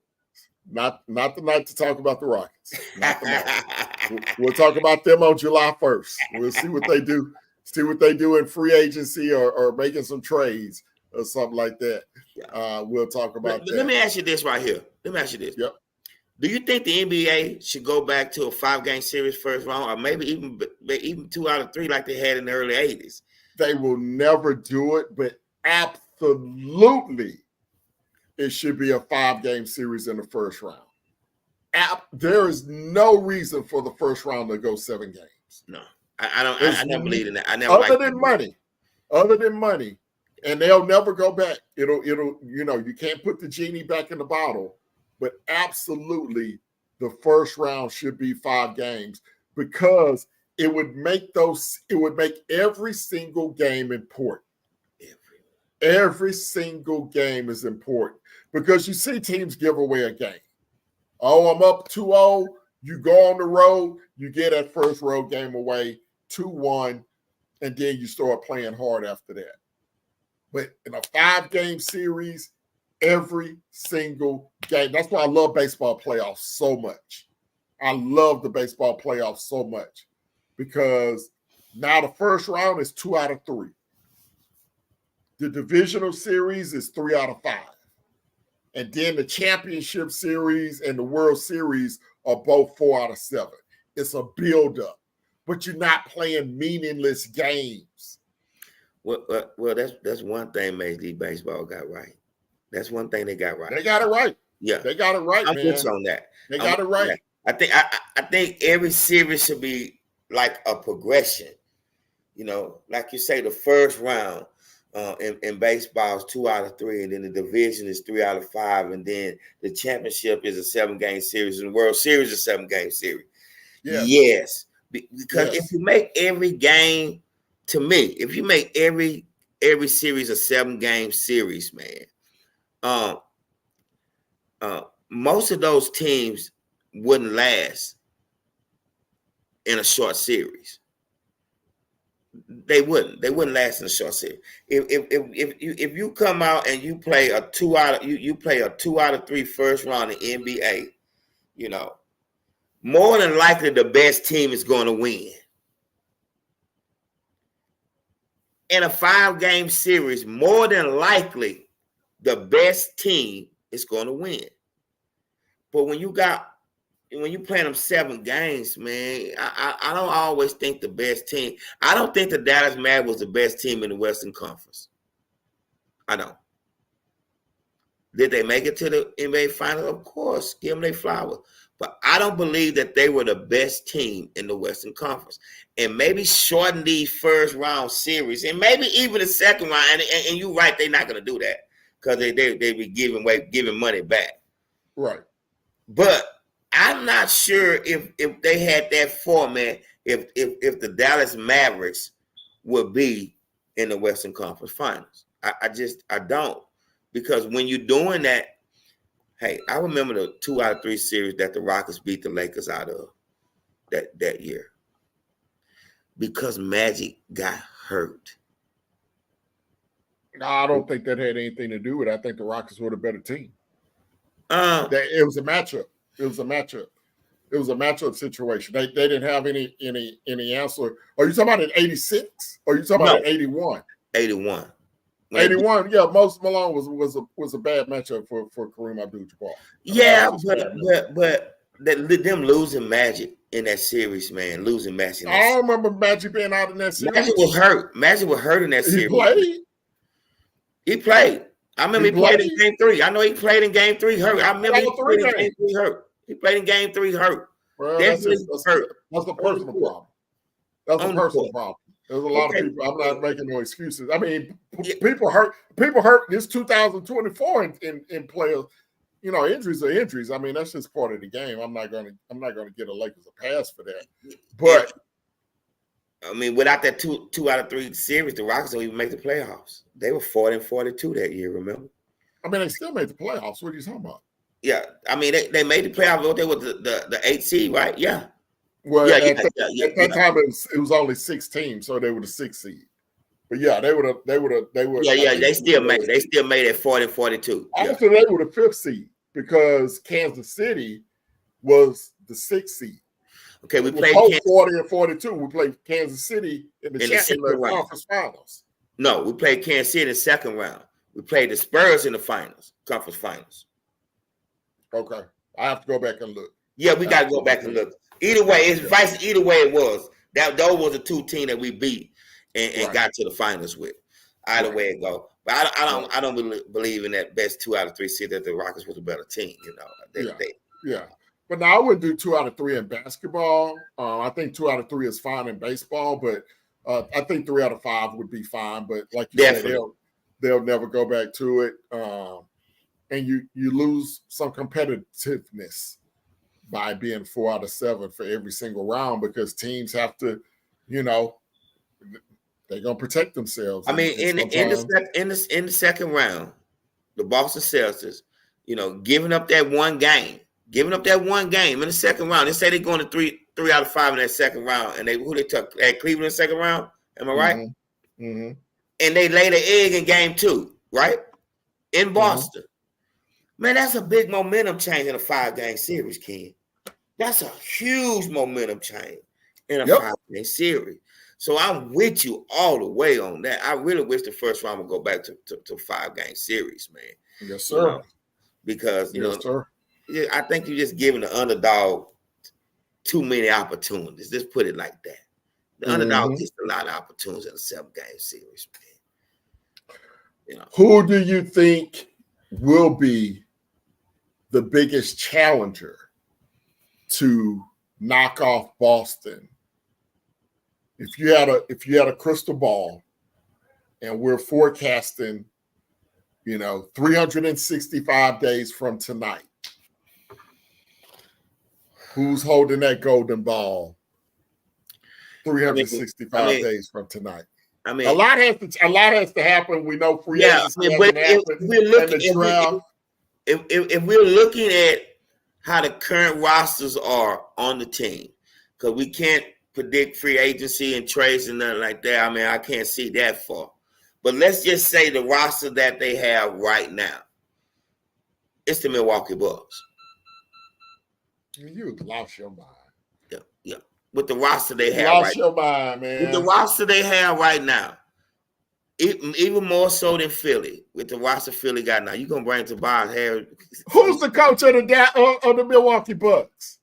Not the night to talk about the Rockets. Not the night. We'll talk about them on July 1st. We'll see what they do. See what they do in free agency or making some trades or something like that. We'll talk about that. Let me ask you this right here. Yep. Do you think the NBA should go back to a 5-game series first round, or maybe even 2 out of 3 like they had in the early 80s? They will never do it, but absolutely it should be a 5-game series in the first round. There is no reason for the first round to go 7 games. No, I don't. I never believed in that. I never. Other than money, and they'll never go back. It'll. You can't put the genie back in the bottle, but absolutely, the first round should be 5 games because it would make every single game important. Every single game is important because you see teams give away a game. Oh, I'm up 2-0. You go on the road, you get that first road game away, 2-1, and then you start playing hard after that. But in a 5-game series, every single game. That's why I love baseball playoffs so much. I love the baseball playoffs so much because now the first round is 2 out of 3. The divisional series is 3 out of 5. And then the championship series and the World Series are both 4 out of 7. It's a buildup, but you're not playing meaningless games. Well, that's one thing Major League Baseball got right. That's one thing they got right. They got it right. Yeah, they got it right. I'm with you on that. They got it right. I think every series should be like a progression. Like you say, the first round. In baseball is 2 out of 3, and then the division is 3 out of 5, and then the championship is a 7-game series, and the World Series is a 7-game series. Yes. Because if you make every game, to me, if you make every series a 7-game series, man, most of those teams wouldn't last in a short series. They wouldn't last in a short series. If you come out and you play a 2 out of 3 first round in NBA, more than likely the best team is going to win. In a 5-game series, more than likely the best team is going to win. But when you play them 7 games, man, I don't always think the best team. I don't think the Dallas Mavericks was the best team in the Western Conference. I don't. Did they make it to the NBA Finals? Of course, give them their flowers. But I don't believe that they were the best team in the Western Conference. And maybe shorten these first round series, and maybe even the second round. And you're right, they're not going to do that because they be giving money back. Right. But I'm not sure if they had that format, if the Dallas Mavericks would be in the Western Conference Finals. I don't. Because when you're doing that, hey, I remember the 2 out of 3 series that the Rockets beat the Lakers out of that year. Because Magic got hurt. No, I don't think that had anything to do with it. I think the Rockets were the better team. It was a matchup. It was a matchup situation. They didn't have any answer. Are you talking about in 86? Or are you talking about in 81? 81. 81. Yeah, Moses Malone was a bad matchup for Kareem Abdul-Jabbar. Yeah, but them losing Magic in that series, man, losing Magic. I don't remember Magic being out in that series. Magic was hurt. Magic was hurt in that series. He played. He played. I remember he played in game 3. I know he played in game 3 hurt. I remember he played in game 3 hurt. He played in game 3 hurt. Well, that's a personal problem. That's a personal problem. There's a lot of people. I'm not making no excuses. I mean, people hurt. People hurt. This 2024 in players. You know, injuries are injuries. I mean, that's just part of the game. I'm not gonna get a Lakers a pass for that. But I mean, without that two out of 3 series, the Rockets don't even make the playoffs. They were 40-42 that year. Remember? I mean, they still made the playoffs. What are you talking about? Yeah, I mean, they made the playoffs. They were the 8th seed, right? Yeah. Well, at that time it was only 6 teams, so they were the 6th seed. But yeah, they would. Yeah, they still made it 40-42. After they were the 5th seed because Kansas City was the 6th seed. Okay, we played 40 and 42. We played Kansas City in the conference finals. No, we played Kansas City in the second round. We played the Spurs in the conference finals. Okay, I have to go back and look. Yeah, we got to go back and look. Either way, either way it was. Those were the 2 teams that we beat and got to the finals with. Either way it go. But I don't believe in that best 2 out of 3 seed that the Rockets was a better team. You know. Yeah. But now I wouldn't do 2 out of 3 in basketball. I think 2 out of 3 is fine in baseball, but I think 3 out of 5 would be fine. But like you said, they'll never go back to it. And you lose some competitiveness by being 4 out of 7 for every single round because teams have to, you know, they're gonna protect themselves. I mean, in the second round, the Boston Celtics, you know, giving up that one game in the second round. They say they're going to 3 out of 5 in that second round, and who they took at Cleveland in the second round. Am I right? Mm-hmm. Mm-hmm. And they laid an egg in game 2, right? In Boston. Mm-hmm. Man, that's a big momentum change in a 5-game series, Ken. That's a huge momentum change in a 5-game series. So I'm with you all the way on that. I really wish the first round would go back to 5-game series, man. Yes, sir. You know, because, you know, I think you're just giving the underdog too many opportunities. Let's put it like that. The underdog gets a lot of opportunities in a 7-game series, man. You know. Who do you think will be the biggest challenger to knock off Boston? If you had a crystal ball and we're forecasting, you know, 365 days from tonight, who's holding that golden ball 365 days from tonight? I mean, a lot has to happen. We know free agency hasn't happened. If we're looking at how the current rosters are on the team, because we can't predict free agency and trades and nothing like that. I mean, I can't see that far. But let's just say the roster that they have right now, it's the Milwaukee Bucks. You lost your mind. Yeah. With the roster they have lost your mind, man. With the roster they have right now, even more so than Philly, with the roster Philly got now, you're going to bring Tobias Harris. Who's the coach of the Milwaukee Bucks?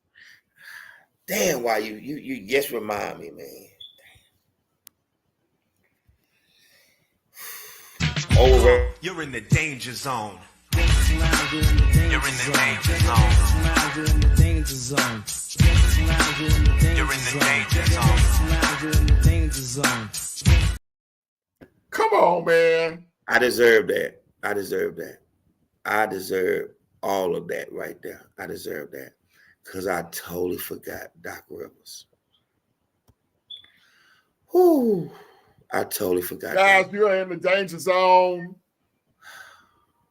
Damn, why you just remind me, man. Over. You're in the danger zone. You're in the danger zone. You're in the danger zone. You're in the danger zone. Come on, man. I deserve that. I deserve all of that right there. I deserve that. Because I totally forgot Doc Rivers. Whew. I totally forgot. Guys, you're in the danger zone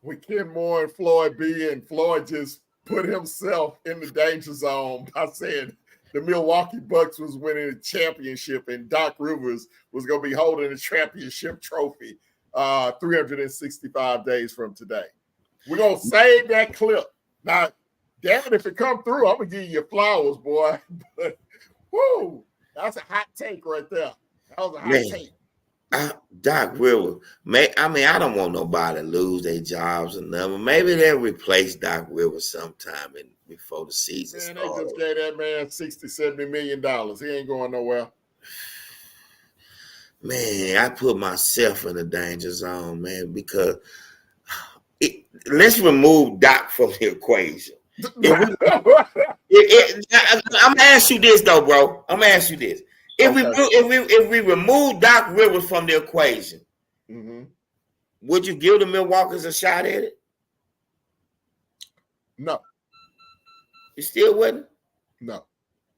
with Ken Moore and Floyd B. And Floyd just put himself in the danger zone by saying the Milwaukee Bucks was winning a championship and Doc Rivers was going to be holding a championship trophy 365 days from today. We're going to save that clip. Now, damn it, if it come through, I'm going to give you your flowers, boy. But, whoo, that's a hot take right there. That was a hot take. Doc Rivers, I don't want nobody to lose their jobs or nothing. Maybe they'll replace Doc Rivers sometime before the season Man, they starts. just gave that man $60-70 million. He ain't going nowhere. Man, I put myself in the danger zone, man, because let's remove Doc from the equation. I'm gonna ask you this though, bro. I'm gonna ask you this: if we remove Doc Rivers from the equation, would you give the Milwaukee's a shot at it? No. You still wouldn't? No,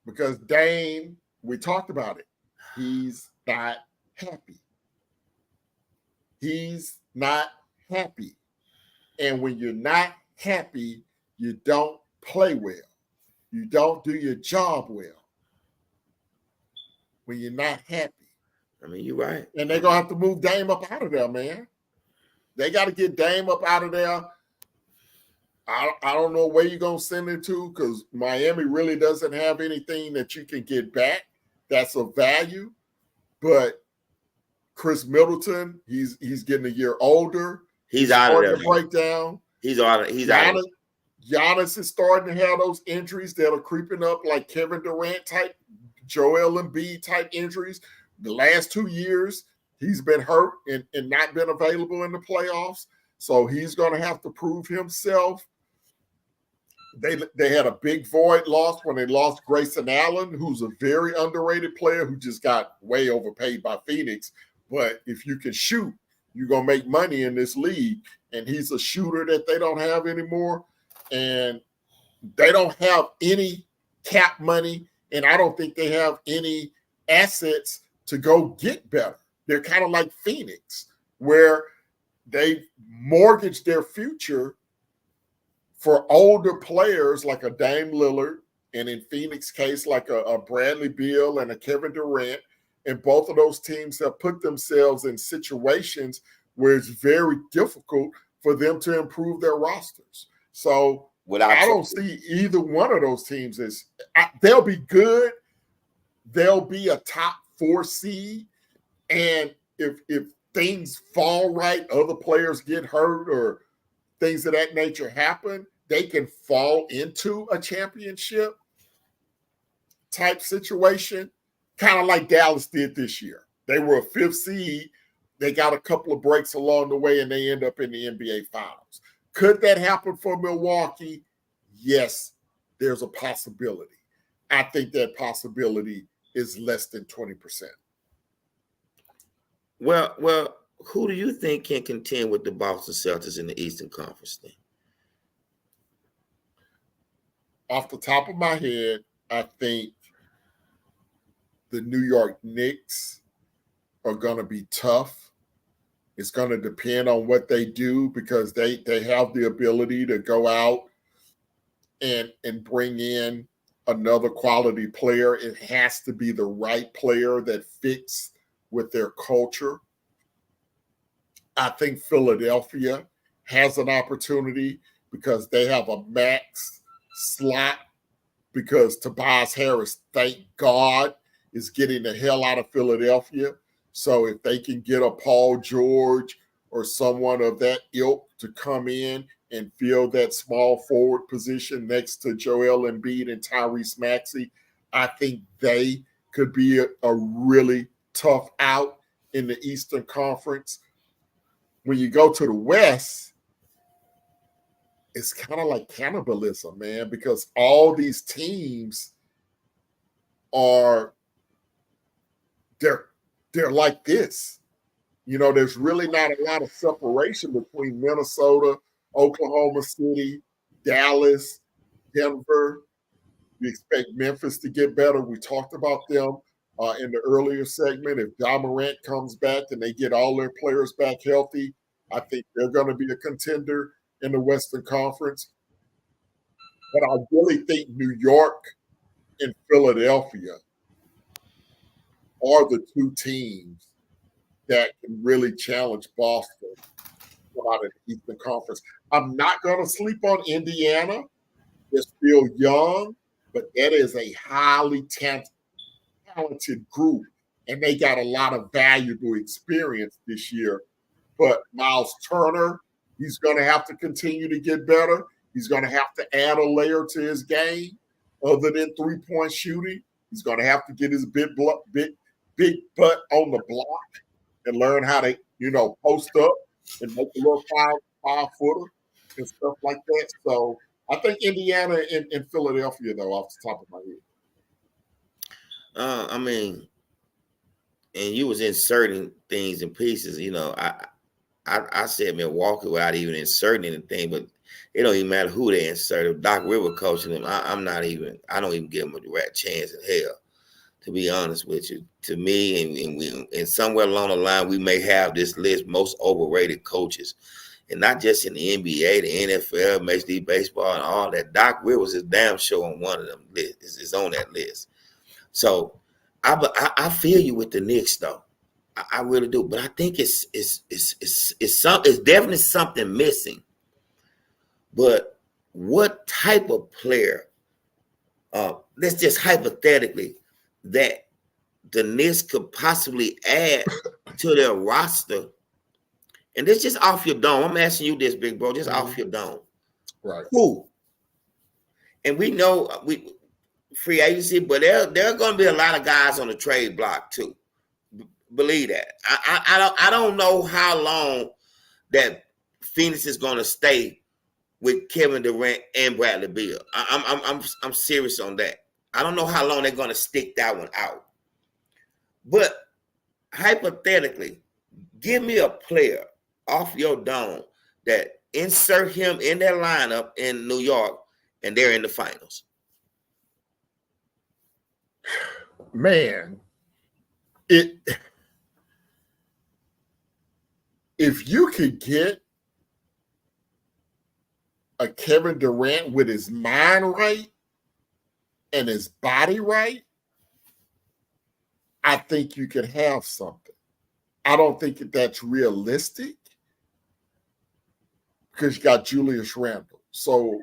because Dame, we talked about it. He's not happy. He's not happy. And when you're not happy, you don't play well. You don't do your job well. When you're not happy. I mean, you're right. And they're going to have to move Dame up out of there, man. They got to get Dame up out of there. I don't know where you're going to send him to because Miami really doesn't have anything that you can get back that's of value. But Chris Middleton, he's getting a year older. He's out of there. Breakdown. He's out. Giannis is starting to have those injuries that are creeping up, like Kevin Durant type, Joel Embiid type injuries. The last 2 years, he's been hurt and not been available in the playoffs. So he's going to have to prove himself. They had a big void loss when they lost Grayson Allen, who's a very underrated player who just got way overpaid by Phoenix. But if you can shoot, you're going to make money in this league. And he's a shooter that they don't have anymore. And they don't have any cap money. And I don't think they have any assets to go get better. They're kind of like Phoenix, where they mortgaged their future for older players like a Dame Lillard, and in Phoenix case, like a Bradley Beal and a Kevin Durant. And both of those teams have put themselves in situations where it's very difficult for them to improve their rosters. So I don't see either one of those teams as they'll be good. They'll be a top 4 seed. And if things fall right, other players get hurt or things of that nature happen, they can fall into a championship type situation, kind of like Dallas did this year. They were a 5th seed. They got a couple of breaks along the way, and they end up in the NBA Finals. Could that happen for Milwaukee? Yes, there's a possibility. I think that possibility is less than 20%. Well, who do you think can contend with the Boston Celtics in the Eastern Conference then? Off the top of my head, I think the New York Knicks are going to be tough. It's going to depend on what they do because they have the ability to go out and bring in another quality player. It has to be the right player that fits with their culture. I think Philadelphia has an opportunity because they have a max slot because Tobias Harris, thank God, is getting the hell out of Philadelphia. So if they can get a Paul George or someone of that ilk to come in and fill that small forward position next to Joel Embiid and Tyrese Maxey, I think they could be a really tough out in the Eastern Conference. When you go to the West, it's kind of like cannibalism, man, because all these teams are they're like this. You know, there's really not a lot of separation between Minnesota, Oklahoma City, Dallas, Denver. We expect Memphis to get better. We talked about them in the earlier segment. If Ja Morant comes back and they get all their players back healthy, I think they're going to be a contender in the Western Conference. But I really think New York and Philadelphia are the 2 teams that can really challenge Boston out of the Eastern Conference. I'm not going to sleep on Indiana. They're still young, but that is a highly talented group. and they got a lot of valuable experience this year. But Miles Turner, he's going to have to continue to get better. He's going to have to add a layer to his game other than three-point shooting. He's going to have to get his big butt on the block and learn how to, post up and make a little five-footer and stuff like that. So I think Indiana and Philadelphia, though, off the top of my head. And you was inserting things and pieces. I said Milwaukee without even inserting anything, but it don't even matter who they inserted. Doc River coaching them, I don't even give them a direct chance in hell, to be honest with you. To me, and somewhere along the line, we may have this list most overrated coaches, and not just in the NBA, the NFL, Major League Baseball, and all that. Doc Rivers is damn sure on one of them lists. Is on that list. So I feel you with the Knicks, though. I really do, but I think it's definitely something missing. But what type of player? Let's just hypothetically that the Knicks could possibly add to their roster, and this just off your dome. I'm asking you this, big bro, just off your dome. Right. Who? And we know free agency, but there are going to be a lot of guys on the trade block too. Believe that. I don't know how long that Phoenix is going to stay with Kevin Durant and Bradley Beal. I'm serious on that. I don't know how long they're going to stick that one out. But hypothetically, give me a player off your dome that insert him in their lineup in New York and they're in the finals. Man, if you could get a Kevin Durant with his mind right and his body right, I think you could have something. I don't think that's realistic because you got Julius Randle. So,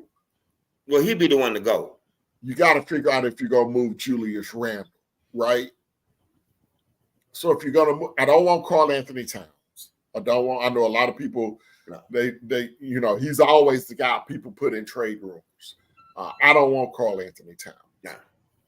well, he'd be the one to go. You got to figure out if you're going to move Julius Randle, right? So if you're going to move, I don't want Karl Anthony Towns. I know a lot of people, he's always the guy people put in trade rooms. I don't want Karl Anthony Towns.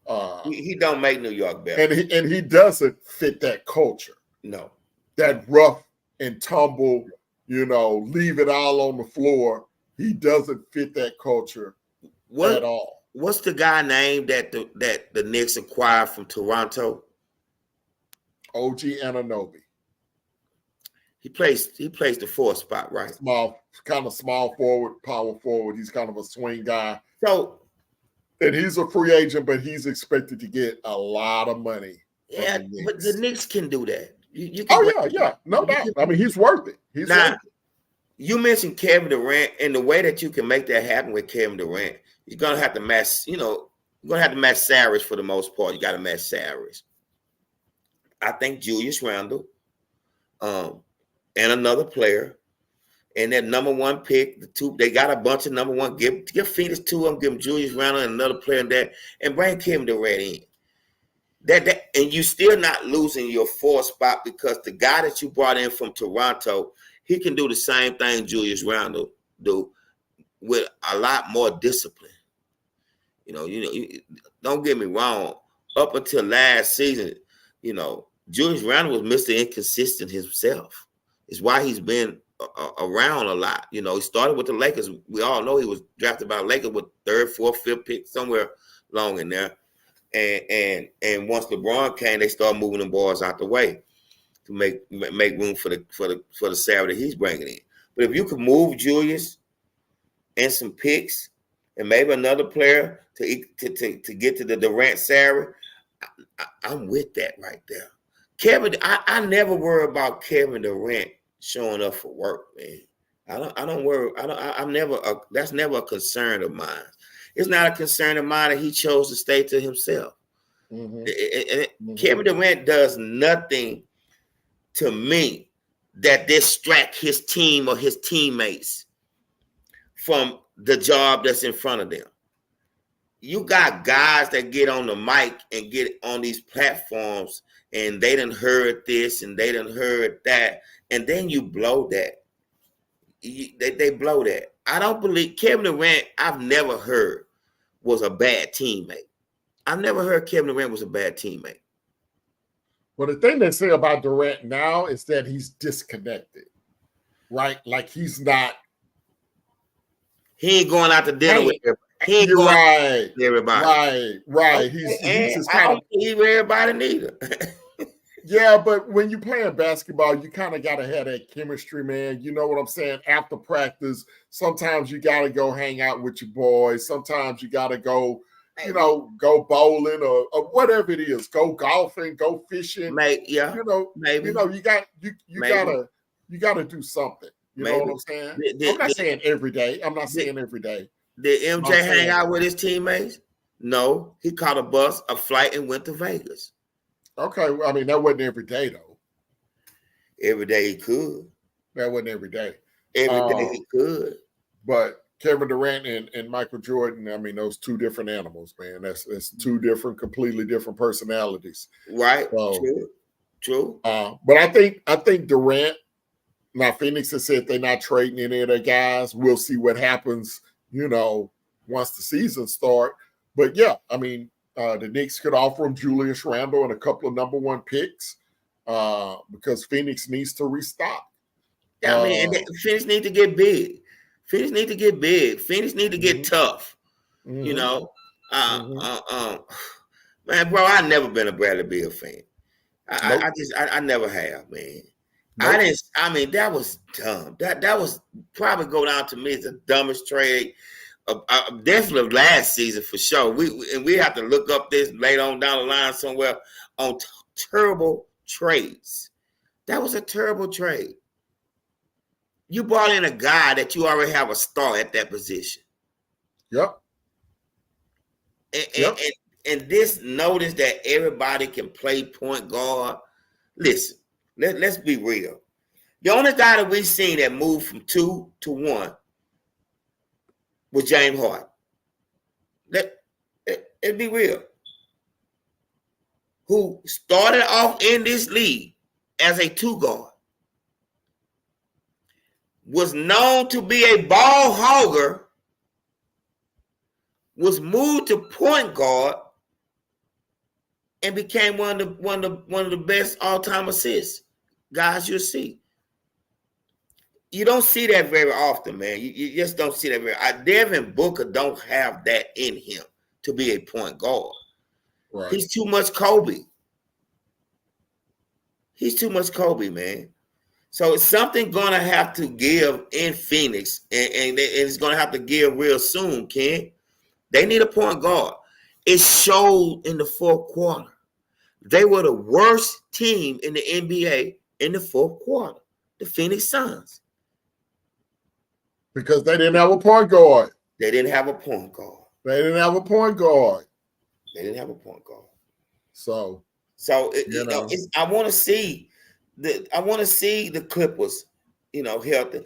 Nah. He don't make New York better. And he doesn't fit that culture. No. That rough and tumble, leave it all on the floor. He doesn't fit that culture at all. What's the guy name that the Knicks acquired from Toronto? OG Anunoby. He plays the fourth spot, right? Small forward, power forward. He's kind of a swing guy. So, and he's a free agent, but he's expected to get a lot of money. Yeah, but the Knicks can do that. You can no doubt. I mean, he's worth it. Worth it. You mentioned Kevin Durant, and the way that you can make that happen with Kevin Durant, you're gonna have to match. You're gonna have to match salaries for the most part. You got to match salaries. I think Julius Randle, and another player, and that number one pick, they got a bunch of number one. Give Phoenix two of them. Give them Julius Randle and another player in that, and bring Kevin Durant in. And you still not losing your fourth spot because the guy that you brought in from Toronto, he can do the same thing Julius Randle do with a lot more discipline. Don't get me wrong. Up until last season, Julius Randle was Mr. Inconsistent himself. It's why he's been around a lot. He started with the Lakers. We all know he was drafted by the Lakers with third, fourth, fifth pick, somewhere along in there. And once LeBron came, they started moving the boys out the way to make room for the salary that he's bringing in. But if you could move Julius and some picks and maybe another player to get to the Durant salary, I'm with that right there. Kevin, I never worry about Kevin Durant showing up for work, man. I don't worry. That's never a concern of mine. It's not a concern of mine that he chose to stay to himself. Mm-hmm. Kevin Durant does nothing to me that distract his team or his teammates from the job that's in front of them. You got guys that get on the mic and get on these platforms and they done heard this and they done heard that, and then you blow that. They blow that. I don't believe Kevin Durant, I've never heard was a bad teammate. I've never heard Kevin Durant was a bad teammate. Well, the thing they say about Durant now is that he's disconnected, right? Like he's not. He ain't going out to dinner with everybody. He ain't You're going right. with everybody. Right. Okay, He's just I kind of. don't believe everybody neither. Yeah, but when you're playing basketball, you kind of got to have that chemistry, man. You know what I'm saying? After practice, sometimes you got to go hang out with your boys. Sometimes you got to go, go bowling or whatever it is. Go golfing, go fishing. Maybe, yeah. Maybe. You got to do something. You know what I'm saying? I'm not saying every day. Did MJ hang out with his teammates? No. He caught a flight, and went to Vegas. Okay, I mean, that wasn't every day, though. Every day he could. That wasn't every day. Every day he could. But Kevin Durant and Michael Jordan, I mean, those two different animals, man. That's two different, completely different personalities. Right. So, True. But I think Durant, now Phoenix has said they're not trading any of their guys. We'll see what happens, once the season starts. But yeah, I mean, the Knicks could offer him Julius Randle and a couple of number one picks because Phoenix needs to restock. I mean, Phoenix need to get big. Phoenix need to get tough. Mm-hmm. Man, bro, I've never been a Bradley Beal fan. I never have, man. Nope. That was dumb. That was probably go down to me as the dumbest trade. Definitely last season for sure. We have to look up this later on down the line somewhere on terrible trades. That was a terrible trade. You brought in a guy that you already have a star at that position. Yep. And this notice that everybody can play point guard. Listen, let's be real. The only guy that we've seen that moved from 2 to 1 was James Harden. Let's be real. Who started off in this league as a 2 guard, was known to be a ball hogger, was moved to point guard, and became one of the best all-time assists guys you'll see. You don't see that very often, man. You just don't see that very. Devin Booker don't have that in him to be a point guard. Right. He's too much Kobe. Man. So it's something gonna have to give in Phoenix, and it's gonna have to give real soon, Ken. They need a point guard. It showed in the fourth quarter. They were the worst team in the NBA in the fourth quarter, the Phoenix Suns. Because they didn't have a point guard. They didn't have a point guard. So I want to see the Clippers, healthy.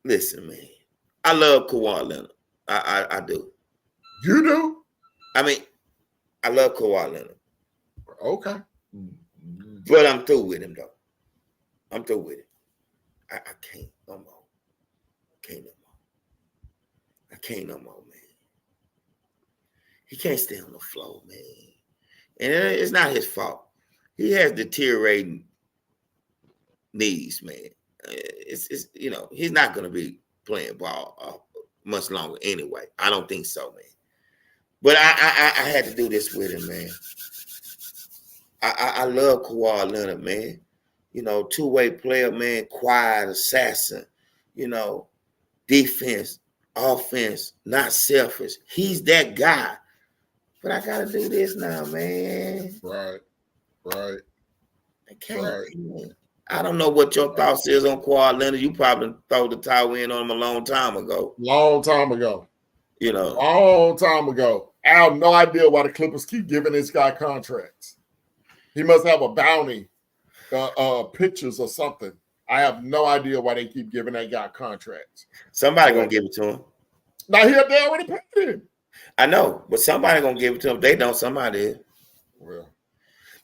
Listen, man, I love Kawhi Leonard. I do. You do? I mean, I love Kawhi Leonard. Okay. But I'm through with him, though. I can't no more. I can't no more, man. He can't stay on the floor, man. And it's not his fault. He has deteriorating knees, man. It's he's not going to be playing ball much longer anyway. I don't think so, man. But I had to do this with him, man. I love Kawhi Leonard, man. Two-way player, man, quiet assassin, defense, offense, not selfish. He's that guy. But I got to do this now, man. Right. I can't. Man. I don't know what your thoughts is on Kawhi Leonard. You probably throw the towel in on him a long time ago. Long time ago. I have no idea why the Clippers keep giving this guy contracts. He must have a bounty, pictures or something. I have no idea why they keep giving that guy contracts. Somebody gonna give it to him. Now they already paid him. I know, but somebody gonna give it to him. They don't. Somebody is. Well,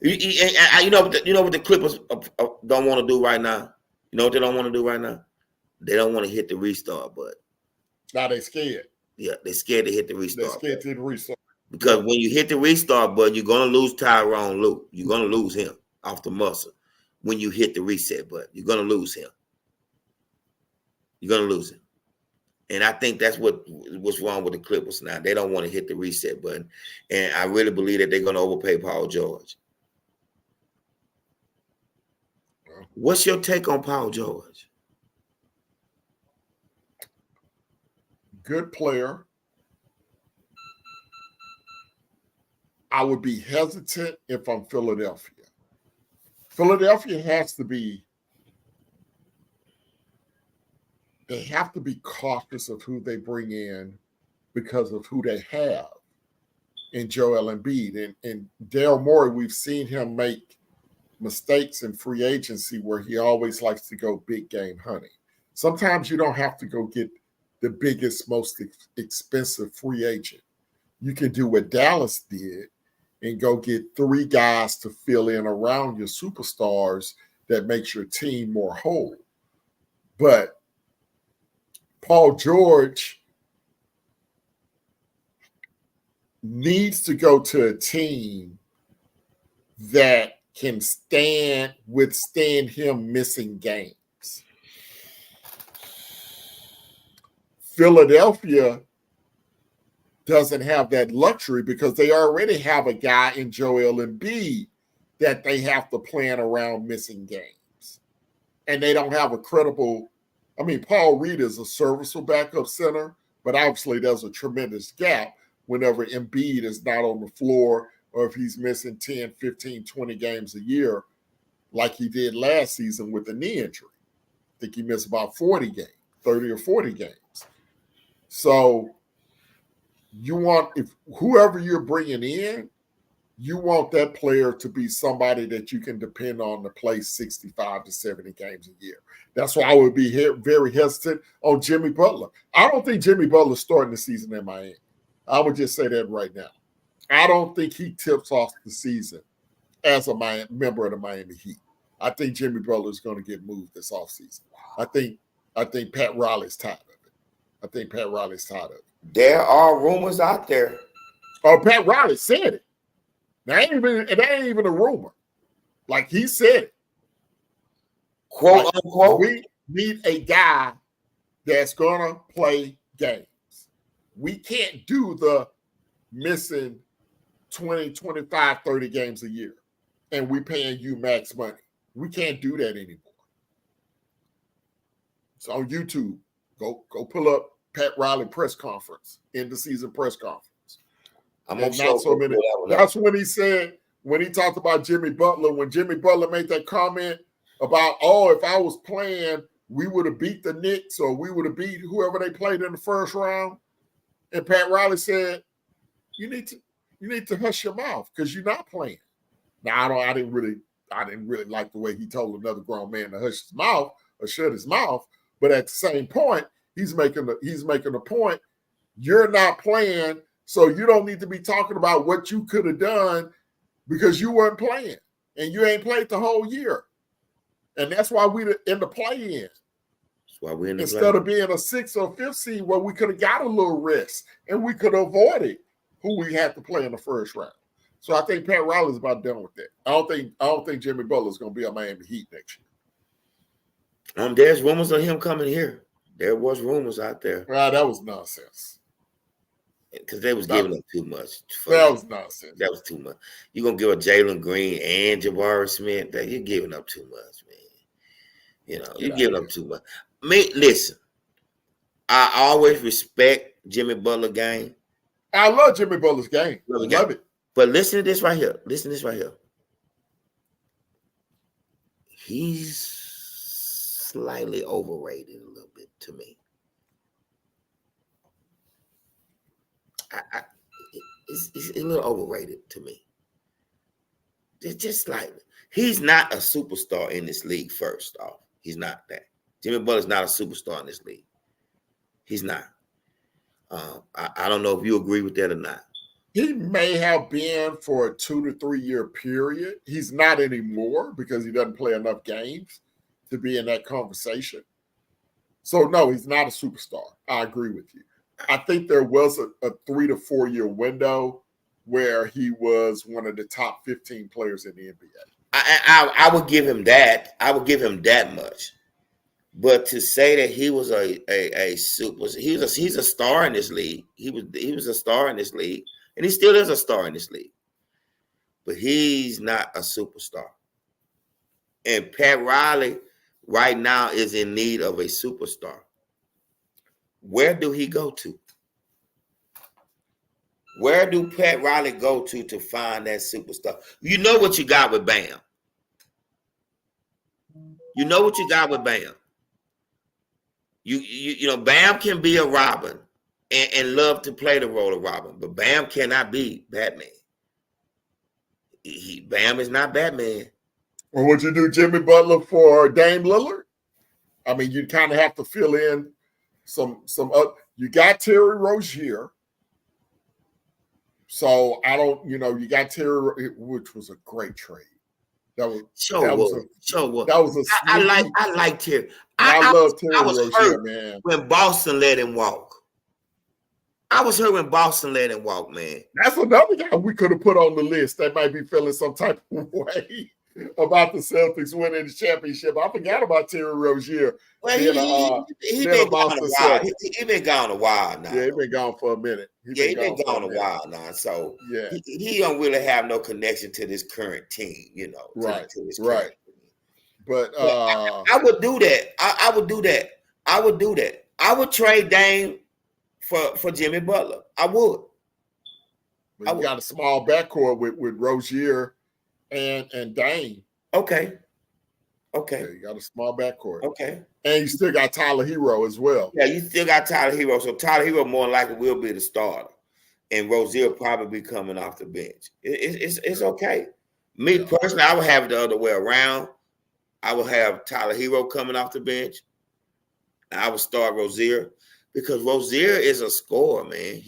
You know what the Clippers don't want to do right now. You know what they don't want to do right now? They don't want to hit the restart button. Now they scared. Yeah, they're scared to hit the They're restart. scared to hit the restart. Because when you hit the restart button, you're gonna lose Tyronn Lue. You're gonna lose him off the muscle. When you hit the reset button, you're gonna lose him. You're gonna lose him. And I think that's what's wrong with the Clippers now. They don't want to hit the reset button. And I really believe that they're gonna overpay Paul George. What's your take on Paul George? Good player. I would be hesitant if I'm Philadelphia. Philadelphia has to be, they have to be cautious of who they bring in because of who they have in Joel Embiid. And Daryl Morey, we've seen him make mistakes in free agency where he always likes to go big game hunting. Sometimes you don't have to go get the biggest, most expensive free agent. You can do what Dallas did and go get 3 guys to fill in around your superstars that makes your team more whole. But Paul George needs to go to a team that can withstand him missing games. Philadelphia doesn't have that luxury because they already have a guy in Joel Embiid that they have to plan around missing games. And they don't have a credible, I mean, Paul Reed is a serviceable backup center, but obviously there's a tremendous gap whenever Embiid is not on the floor or if he's missing 10, 15, 20 games a year like he did last season with a knee injury. I think he missed about 40 games, 30 or 40 games. So you want, if whoever you're bringing in, you want that player to be somebody that you can depend on to play 65 to 70 games a year. That's why I would be very hesitant on Jimmy Butler. I don't think Jimmy Butler's starting the season in Miami. I would just say that right now. I don't think he tips off the season as a member of the Miami Heat. I think Jimmy Butler is going to get moved this offseason. I think Pat Riley's tired of it. There are rumors out there. Oh, Pat Riley said it. That ain't even a rumor. Like he said it. Quote like, unquote. We need a guy that's gonna play games. We can't do the missing 20, 25, 30 games a year. And we paying you max money. We can't do that anymore. It's on YouTube. Go pull up Pat Riley press conference, end of season press conference. That's when he said, when he talked about Jimmy Butler, when Jimmy Butler made that comment about, if I was playing, we would have beat the Knicks or we would have beat whoever they played in the first round. And Pat Riley said, you need to hush your mouth because you're not playing. Now I didn't really like the way he told another grown man to hush his mouth or shut his mouth. But at the same point, he's making a point. You're not playing, so you don't need to be talking about what you could have done because you weren't playing and you ain't played the whole year. And that's why we're in the play-in. That's why we're in the instead of being a 6th or 5th seed where we could have got a little rest and we could have avoided who we had to play in the first round. So I think Pat Riley's about done with that. I don't think Jimmy Butler's going to be a Miami Heat next year. There's rumors of him coming here. There was rumors out there. That was nonsense. Because they was giving up too much. That was nonsense. That was too much. You're going to give a Jalen Green and Jabari Smith. You're giving up too much, man. You're giving up too much. Listen, I always respect Jimmy Butler's game. I love Jimmy Butler's game. Love it. But listen to this right here. He's slightly overrated a little bit to me. It's a little overrated to me. Just slightly. He's not a superstar in this league, first off. He's not that. Jimmy Butler's not a superstar in this league. He's not. I don't know if you agree with that or not. He may have been for a 2 to 3 year period. He's not anymore because he doesn't play enough games to be in that conversation. So, no, he's not a superstar. I agree with you. I think there was a 3 to 4 year window where he was one of the top 15 players in the NBA. I would give him that. I would give him that much. But to say that he was he's a star in this league. He was a star in this league, and he still is a star in this league. But he's not a superstar. And Pat Riley right now is in need of a superstar. Where do he go to? Where do Pat Riley go to find that superstar? You know what you got with Bam. You know what you got with Bam. You know, Bam can be a Robin and love to play the role of Robin, but Bam cannot be Batman. Bam is not Batman. Or would you do Jimmy Butler for Dame Lillard? I mean, you kind of have to fill in some you got Terry Rozier. So I don't, you got Terry, which was a great trade. That was a I like Terry. I love Terry Rozier, man. When Boston let him walk. I was hurt when Boston let him walk, man. That's another guy we could have put on the list that might be feeling some type of way about the Celtics winning the championship. I forgot about Terry Rozier. Well, he been gone a while. He been gone a while now. Yeah, he been gone for a minute. He been gone a while now. So yeah, he don't really have no connection to this current team, Right, right. But I would do that. I would do that. I would do that. I would trade Dame for Jimmy Butler. I would. But you got a small backcourt with Rozier and Dame. Okay. Yeah, you got a small backcourt. Okay. And you still got Tyler Hero as well. Yeah, you still got Tyler Hero. So Tyler Hero more likely will be the starter. And Rozier will probably be coming off the bench. It's okay. Me personally, I would have it the other way around. I would have Tyler Hero coming off the bench. I would start Rozier because Rozier is a scorer, man.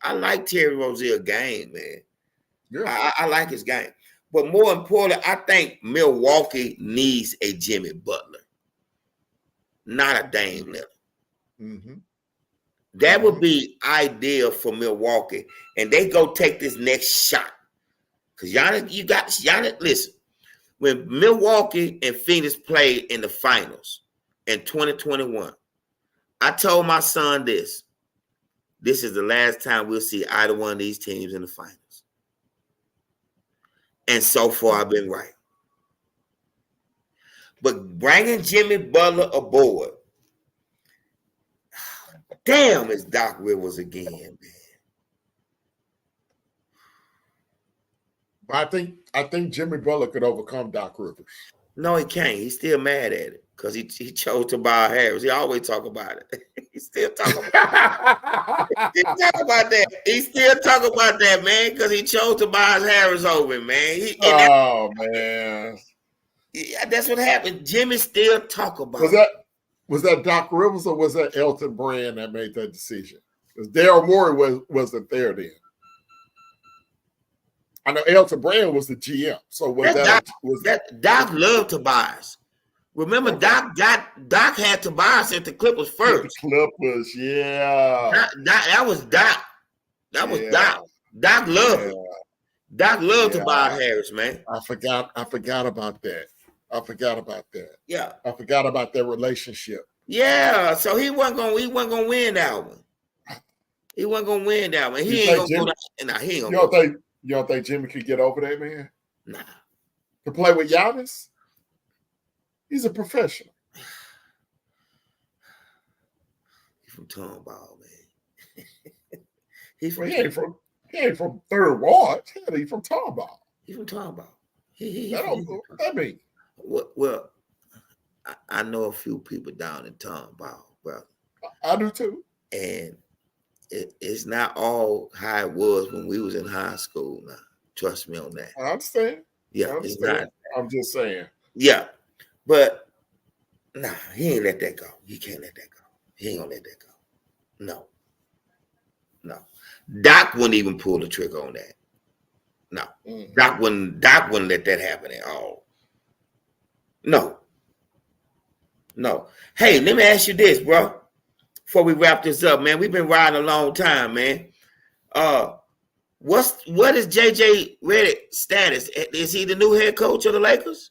I like Terry Rozier's game, man. Yeah. I like his game. But more importantly, I think Milwaukee needs a Jimmy Butler, not a Dame Lillard. Mm-hmm. That would be ideal for Milwaukee, and they go take this next shot. Because Giannis, listen, when Milwaukee and Phoenix played in the finals in 2021, I told my son this is the last time we'll see either one of these teams in the finals. And so far, I've been right. But bringing Jimmy Butler aboard, damn, it's Doc Rivers again, man. I think Jimmy Butler could overcome Doc Rivers. No, he can't. He's still mad at it because he chose to buy Harris. He always talk about it. He still talk about it. He talk about that. He still talk about that, man, because he chose to buy his Harris over, man. Man. Yeah, that's what happened. Jimmy still talk about Was that Doc Rivers or was that Elton Brand that made that decision? Because Daryl Morey wasn't there then. I know Elton Brand was the GM. So Doc loved Tobias. Remember, Doc had Tobias at the Clippers first. The Clippers, yeah. That was Doc. That was Doc. Doc loved him. Doc loved Tobias Harris, man. I forgot about that. Yeah. I forgot about their relationship. Yeah. So he wasn't gonna win that one. He wasn't gonna win that one. He ain't gonna go down. Nah, he ain't gonna go. You don't think Jimmy could get over that, man? Nah. To play with Giannis? He's a professional. He's from Tomball, man. He ain't from Third Ward. He's from Tomball. He's from Tomball. What that mean? Well, I know a few people down in Tomball, brother. I do too. And it's not all how it was when we was in high school now. Trust me on that. I understand. Yeah, it's not. I'm just saying. Yeah. But nah, he ain't let that go. He can't let that go. He ain't gonna let that go. No. Doc wouldn't even pull the trigger on that. No. Mm-hmm. Doc wouldn't let that happen at all. No. Hey, let me ask you this, bro. Before we wrap this up, man, we've been riding a long time, man. What is JJ Redick's status? Is he the new head coach of the Lakers?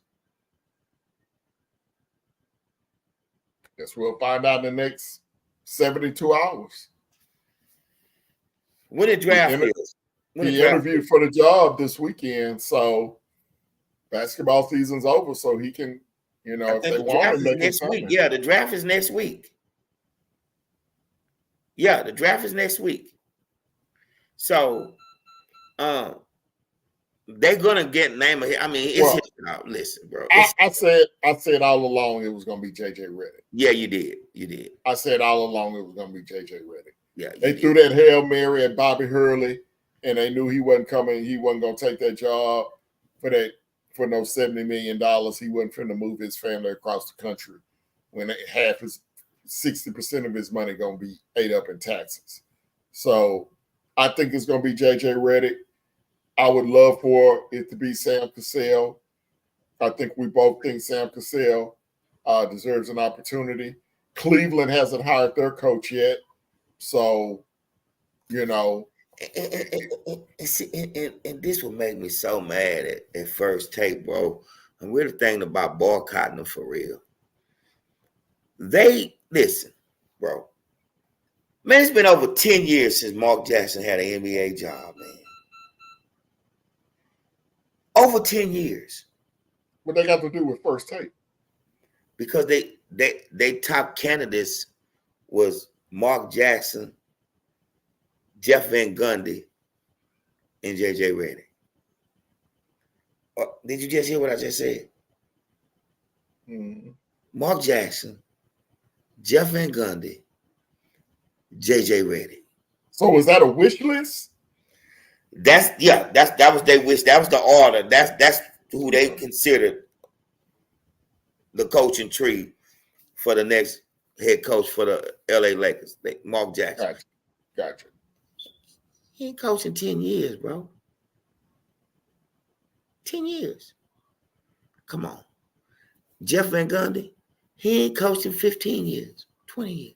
Guess we'll find out in the next 72 hours. When the draft is? He interviewed for the job this weekend, so basketball season's over, so he can, if they want him, they can come in. Yeah, the draft is next week. Yeah, the draft is next week. So, they're gonna get name of. I mean, it's his job. Listen, bro. I said all along it was gonna be JJ Redick. Yeah, you did. I said all along it was gonna be JJ Redick. Yeah, they threw that Hail Mary at Bobby Hurley, and they knew he wasn't coming. He wasn't gonna take that job for no $70 million. He wasn't finna move his family across the country when 60% of his money gonna be ate up in taxes. So I think it's gonna be JJ Redick. I would love for it to be Sam Cassell. I think we both think Sam Cassell deserves an opportunity. Cleveland hasn't hired their coach yet. So, And this would make me so mad at First Take, bro. And we're thinking about boycotting them for real. Listen, bro. Man, it's been over 10 years since Mark Jackson had an NBA job, man. Over 10 years. What they got to do with First Take? Because they top candidates was Mark Jackson, Jeff Van Gundy, and JJ Redick. Did you just hear what I just said? Mm-hmm. Mark Jackson, Jeff Van Gundy, JJ Redick. So was that a wish list? That was their wish. That was the order. That's who they considered the coaching tree for the next head coach for the LA Lakers, Mark Jackson. Gotcha. He ain't coaching 10 years, bro. 10 years. Come on. Jeff Van Gundy, he ain't coaching 15 years, 20 years.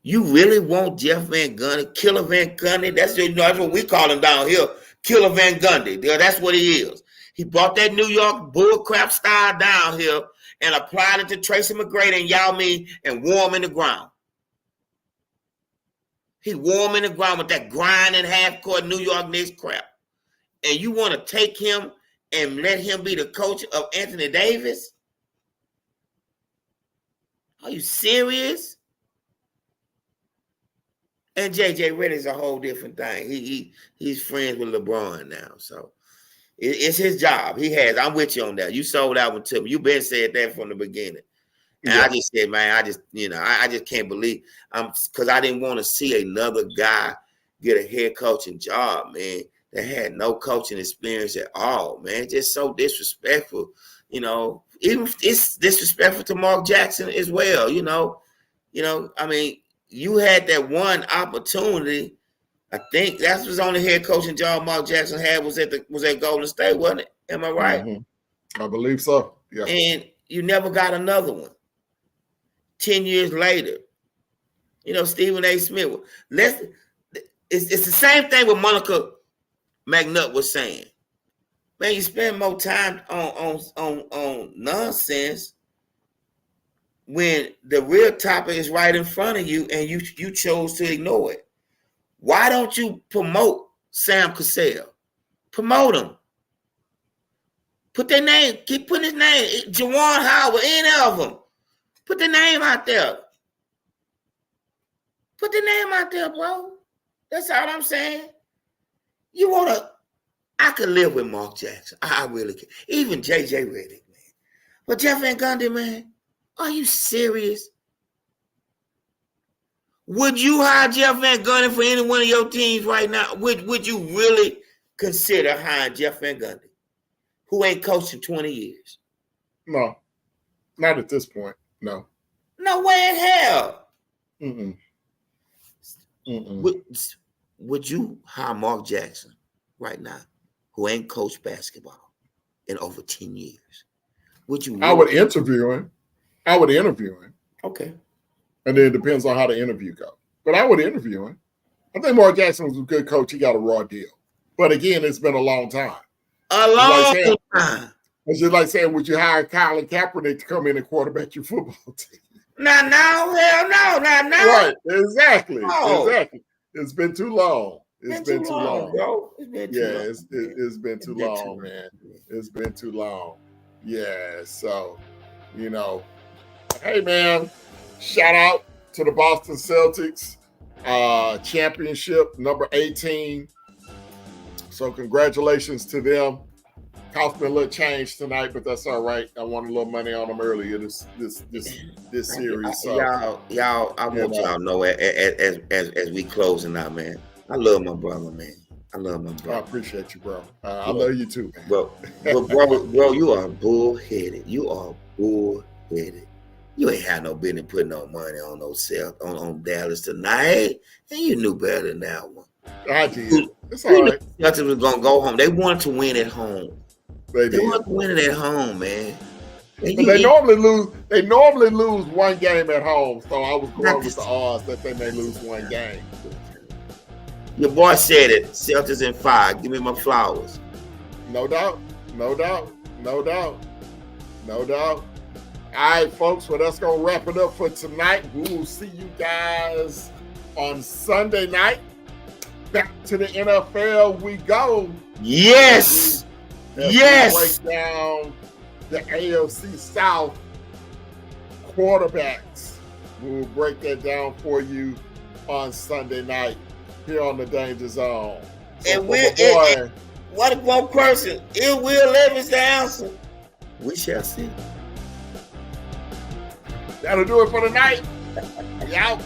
You really want Jeff Van Gundy, Killer Van Gundy? That's what we call him down here, Killer Van Gundy. That's what he is. He brought that New York bullcrap style down here and applied it to Tracy McGrady and Yao Ming and wore him in the ground. He wore him in the ground with that grinding half-court New York Knicks crap. And you want to take him and let him be the coach of Anthony Davis? Are you serious? And JJ Redick is a whole different thing. He's friends with LeBron now, so it's his job. He has. I'm with you on that. You sold that one to me. You been said that from the beginning. And yeah. I just said, man, I just can't believe because I didn't want to see another guy get a head coaching job, man, that had no coaching experience at all, man. Just so disrespectful, Even it's disrespectful to Mark Jackson as well, I mean. You had that one opportunity. I think that was the only head coaching job Mark Jackson had was at Golden State, wasn't it? Am I right? Mm-hmm. I believe so. Yeah. And you never got another one. 10 years later, Stephen A. Smith. It's the same thing what Monica McNutt was saying. Man, you spend more time on nonsense when the real topic is right in front of you and you chose to ignore it. Why don't you promote Sam Cassell? Promote him. Put their name, keep putting his name, Juwan Howard, any of them. Put the name out there. Put the name out there, bro. That's all I'm saying. I could live with Mark Jackson. I really can. Even JJ Redick, man. But Jeff Van Gundy, man, are you serious? Would you hire Jeff Van Gundy for any one of your teams right now? Would you really consider hiring Jeff Van Gundy, who ain't coached in 20 years? No, not at this point. No. No way in hell. would you hire Mark Jackson right now, who ain't coached basketball in over 10 years? Would you? I would interview him. Okay. And then it depends on how the interview goes. But I would interview him. I think Mark Jackson was a good coach. He got a raw deal. But again, it's been a long time. Time. It's just like saying, would you hire Colin Kaepernick to come in and quarterback your football team? No, hell no, not now. Right, exactly. No. Exactly. It's been too long. It's been too long, bro. It's been too long. It's been too long, man. It's been too long. Yeah, so, hey, man, shout out to the Boston Celtics, championship number 18. So congratulations to them. Cost me a little change tonight, but that's all right. I won a little money on them earlier this series. So, y'all, I want y'all to know as we closing out, man. I love my brother, man. I appreciate you, bro. I love you too, man. Bro, you are bullheaded. You ain't had no business putting no money on on Dallas tonight, and you knew better than that one. I did. It's all right. Celtics was gonna go home. They wanted to win at home. They wanted to win it at home, man. But they normally lose. They normally lose one game at home, so I was going with the odds that they may lose one game. Your boy said it. Celtics in 5. Give me my flowers. No doubt. All right, folks. Well, that's gonna wrap it up for tonight. We will see you guys on Sunday night. Back to the NFL we go. Yes. We break down the AFC South quarterbacks. We will break that down for you on Sunday night here on the Danger Zone. So and what if one person? Is Will Levis the answer? We shall see. That'll do it for the night. We out.